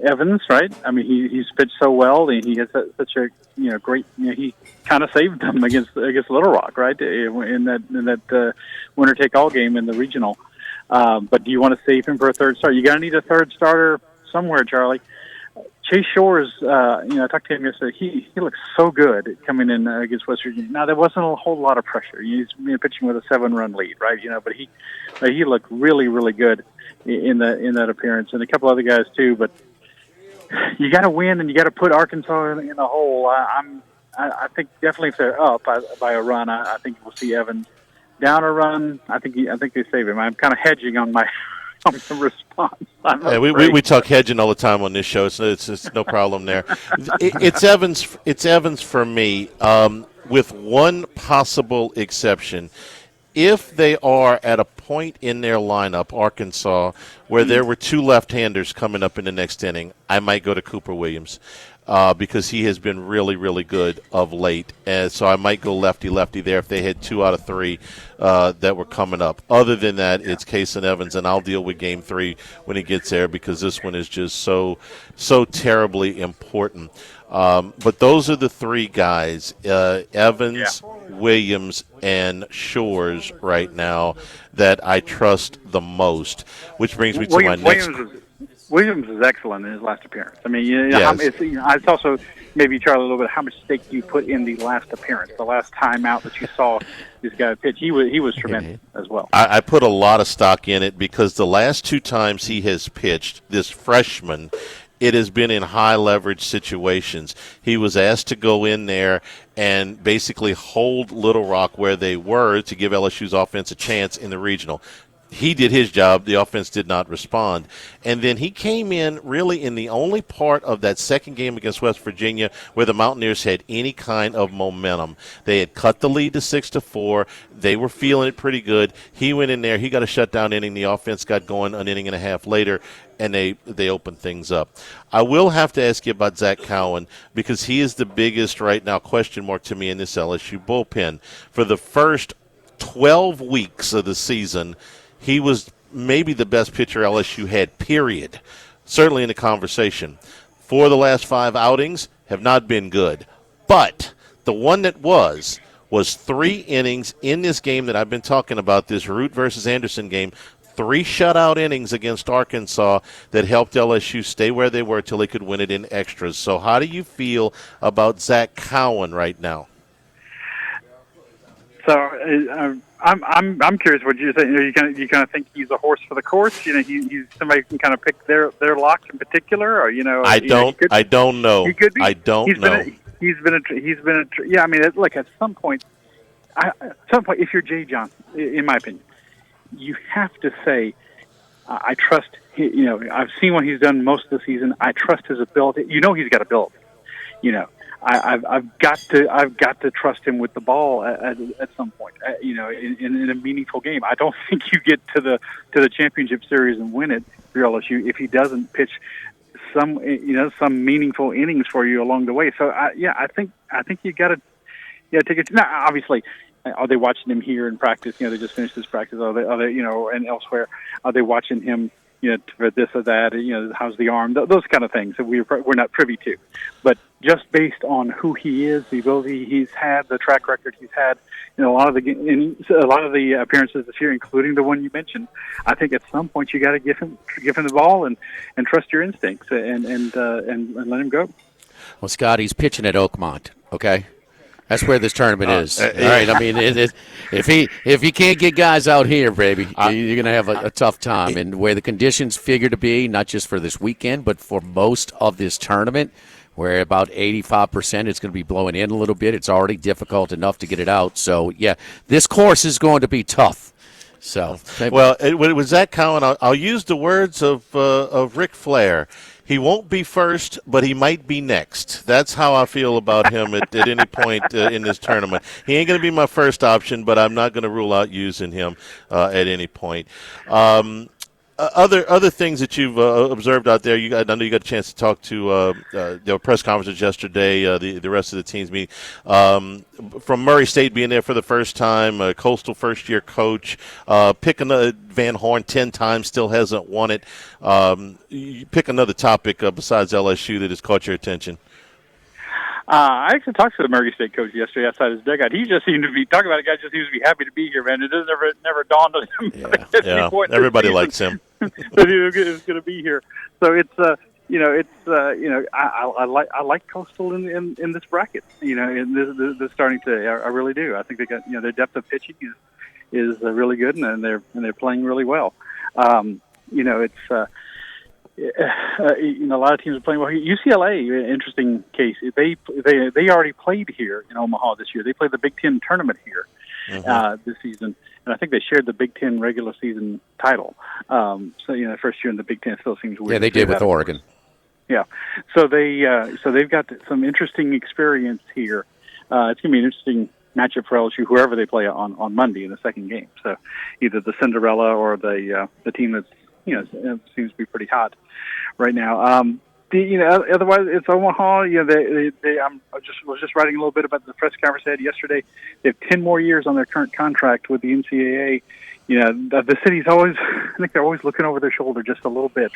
Evans, right? I mean, he's pitched so well, and he has such a great. He kind of saved them against Little Rock, right? In that winner take all game in the regional. But do you want to save him for a 3rd starter? You got to need a 3rd starter somewhere, Charlie. Chase Shores, I talked to him yesterday. He looks so good coming in against West Virginia. Now, there wasn't a whole lot of pressure. He's pitching with a 7-run lead, right? But he looked really, really good in that appearance, and a couple other guys too. But you got to win, and you got to put Arkansas in a hole. I think definitely if they're up by a run, I think we'll see Evans. Down a run, I think they save him. I'm kind of hedging on my from the response. Yeah, we talk hedging all the time on this show. It's no problem there. It's Evans for me, with one possible exception. If they are at a point in their lineup, Arkansas, where there were two left-handers coming up in the next inning, I might go to Cooper Williams. Because he has been really, really good of late. And so I might go lefty-lefty there if they had 2 out of 3 that were coming up. Other than that, it's Case and Evans, and I'll deal with Game 3 when he gets there because this one is just so terribly important. But those are the 3 guys, Evans, Williams, and Shores right now that I trust the most, which brings me to my next Williams is excellent in his last appearance. I mean, Yes. it's also maybe, Charlie, a little bit how much stake you put in the last appearance, the last time out that you saw this guy pitch. He was tremendous as well. I put a lot of stock in it because the last 2 times he has pitched, this freshman, it has been in high leverage situations. He was asked to go in there and basically hold Little Rock where they were to give LSU's offense a chance in the regional. He did his job. The offense did not respond. And then he came in really in the only part of that second game against West Virginia where the Mountaineers had any kind of momentum. They had cut the lead to 6-4. They were feeling it pretty good. He went in there. He got a shutdown inning. The offense got going an inning and a half later, and they opened things up. I will have to ask you about Zach Cowan because he is the biggest right now question mark to me in this LSU bullpen. For the first 12 weeks of the season, he was maybe the best pitcher LSU had, period. Certainly in the conversation. 4 of the last 5 outings have not been good. But the one that was 3 innings in this game that I've been talking about, this Root versus Anderson game, 3 shutout innings against Arkansas that helped LSU stay where they were till they could win it in extras. So how do you feel about Zach Cowan right now? So I'm curious what you think. You kind of think he's a horse for the course. He's somebody who can kind of pick their lock in particular, or I don't know. He could be. I don't know. He's been a. Yeah, I mean, look, at some point, if you're Jay Johnson, in my opinion, you have to say, I trust. I've seen what he's done most of the season. I trust his ability. He's got ability. I've got to trust him with the ball at some point. In a meaningful game. I don't think you get to the championship series and win it for LSU if he doesn't pitch some meaningful innings for you along the way. So I think you got to take it. Now, obviously, are they watching him here in practice? They just finished this practice. Are they and elsewhere? Are they watching him? For this or that, how's the arm? Those kind of things that we're not privy to. But just based on who he is, the ability he's had, the track record he's had in a lot of the appearances this year, including the one you mentioned, I think at some point you got to give him the ball and trust your instincts and let him go. Well, Scott, he's pitching at Oakmont. Okay. That's where this tournament is. All right. I mean, if he can't get guys out here, baby, you're going to have a tough time. And where the conditions figure to be, not just for this weekend, but for most of this tournament, where about 85% it's going to be blowing in a little bit. It's already difficult enough to get it out. So, yeah, this course is going to be tough. So, well, with Zach Cowan, I'll use the words of Ric Flair. He won't be first, but he might be next. That's how I feel about him at any point in this tournament. He ain't going to be my first option, but I'm not going to rule out using him at any point. Other things that you've observed out there, I know you got a chance to talk to the press conferences yesterday, the rest of the teams meeting. From Murray State being there for the first time, Coastal first-year coach, picking Van Horn 10 times, still hasn't won it. You pick another topic besides LSU that has caught your attention. I actually talked to the Murray State coach yesterday outside his dugout. He just seemed to be talking about a guy just seems to be happy to be here, man. It never dawned on him. At any point everybody likes him. That he was going to be here. So it's I like Coastal in this bracket. In this starting today, I really do. I think they got their depth of pitching is really good, and they're playing really well. It's. A lot of teams are playing well. UCLA, interesting case. They already played here in Omaha this year. They played the Big Ten tournament here, this season. And I think they shared the Big Ten regular season title. So, the first year in the Big Ten still seems weird. Yeah, they did with Oregon. Yeah. So they've got some interesting experience here. It's going to be an interesting matchup for LSU, whoever they play on Monday in the second game. So either the Cinderella or the team that's, seems to be pretty hot right now. Otherwise it's Omaha. I was just writing a little bit about the press conference they had yesterday. They have 10 more years on their current contract with the NCAA. The city's always, I think they're always looking over their shoulder just a little bit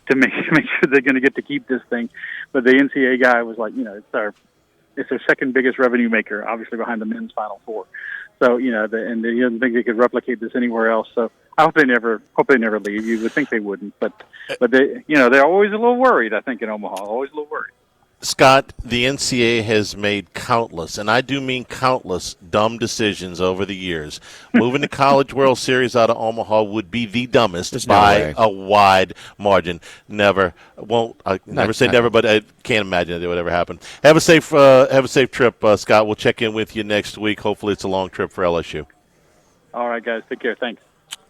to make sure they're going to get to keep this thing. But the NCAA guy was like, it's their second biggest revenue maker, obviously behind the men's Final Four. So, and he doesn't think they could replicate this anywhere else. So I hope they never leave. You would think they wouldn't, but they, they're always a little worried. I think in Omaha, always a little worried. Scott, the NCAA has made countless, and I do mean countless, dumb decisions over the years. Moving the College World Series out of Omaha would be the dumbest by a wide margin. Never say never, but I can't imagine that it would ever happen. Have a safe trip, Scott. We'll check in with you next week. Hopefully it's a long trip for LSU. All right, guys. Take care. Thanks.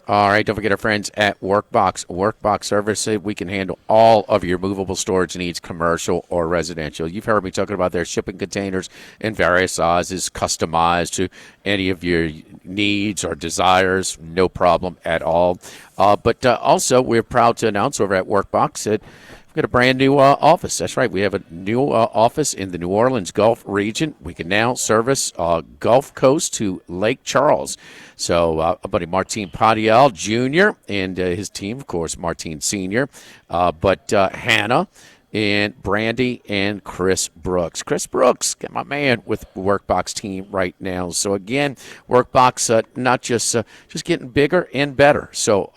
All right, don't forget our friends at Workbox. Workbox Service, we can handle all of your movable storage needs, commercial or residential. You've heard me talking about their shipping containers in various sizes, customized to any of your needs or desires, no problem at all. But also, we're proud to announce over at Workbox that we've got a brand new office. That's right. We have a new office in the New Orleans Gulf region. We can now service Gulf Coast to Lake Charles. So our buddy Martin Padial Jr. and his team, of course, Martin Sr., but Hannah and Brandy and Chris Brooks. Chris Brooks, get my man with the Workbox team right now. So again, Workbox not just getting bigger and better. So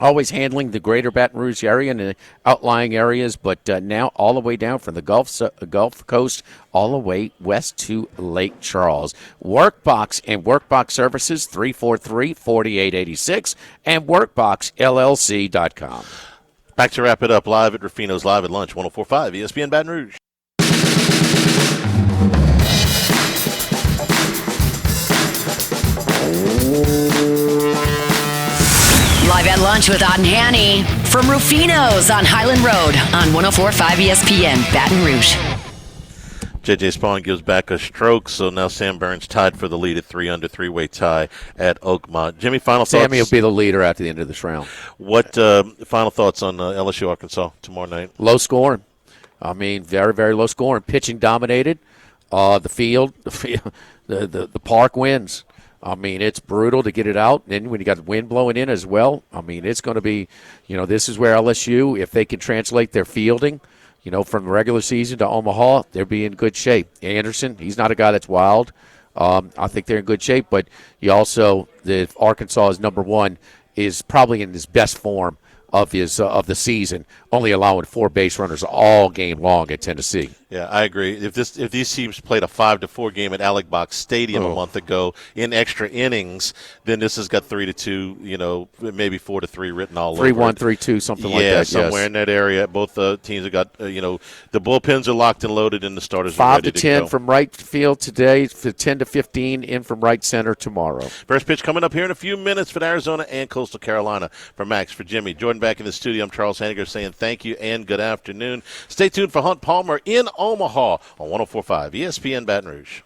always handling the greater Baton Rouge area and the outlying areas, but now all the way down from the Gulf Coast all the way west to Lake Charles. Workbox and Workbox Services, 343-4886, and WorkboxLLC.com. Back to wrap it up live at Rufino's Live at Lunch, 104.5 ESPN Baton Rouge. Live at Lunch with Ott and Hanny from Rufino's on Highland Road on 104.5 ESPN Baton Rouge. J.J. Spawn gives back a stroke, so now Sam Burns tied for the lead at 3-under, three-way tie at Oakmont. Jimmy, final thoughts? Sammy will be the leader at the end of this round. What final thoughts on LSU Arkansas tomorrow night? Low scoring. I mean, very, very low scoring. Pitching dominated. The park wins. I mean, it's brutal to get it out. And then when you got the wind blowing in as well, I mean, it's going to be, this is where LSU, if they can translate their fielding, from the regular season to Omaha, they'll be in good shape. Anderson, he's not a guy that's wild. I think they're in good shape. But the Arkansas is number one, is probably in his best form of the season, only allowing 4 base runners all game long at Tennessee. Yeah, I agree. If these teams played a 5-4 game at Alec Box Stadium a month ago in extra innings, then this has got 3-2, maybe 4-3 written all over. 3-1, 3-2, something like that. Yeah, somewhere in that area. Both teams have got, the bullpens are locked and loaded, and the starters are ready to go. 5-10 from right field today, 10-15 in from right center tomorrow. First pitch coming up here in a few minutes for Arizona and Coastal Carolina. For Max, for Jimmy, Jordan back in the studio. I'm Charles Hanniger saying thank you and good afternoon. Stay tuned for Hunt Palmer in Omaha on 104.5 ESPN Baton Rouge.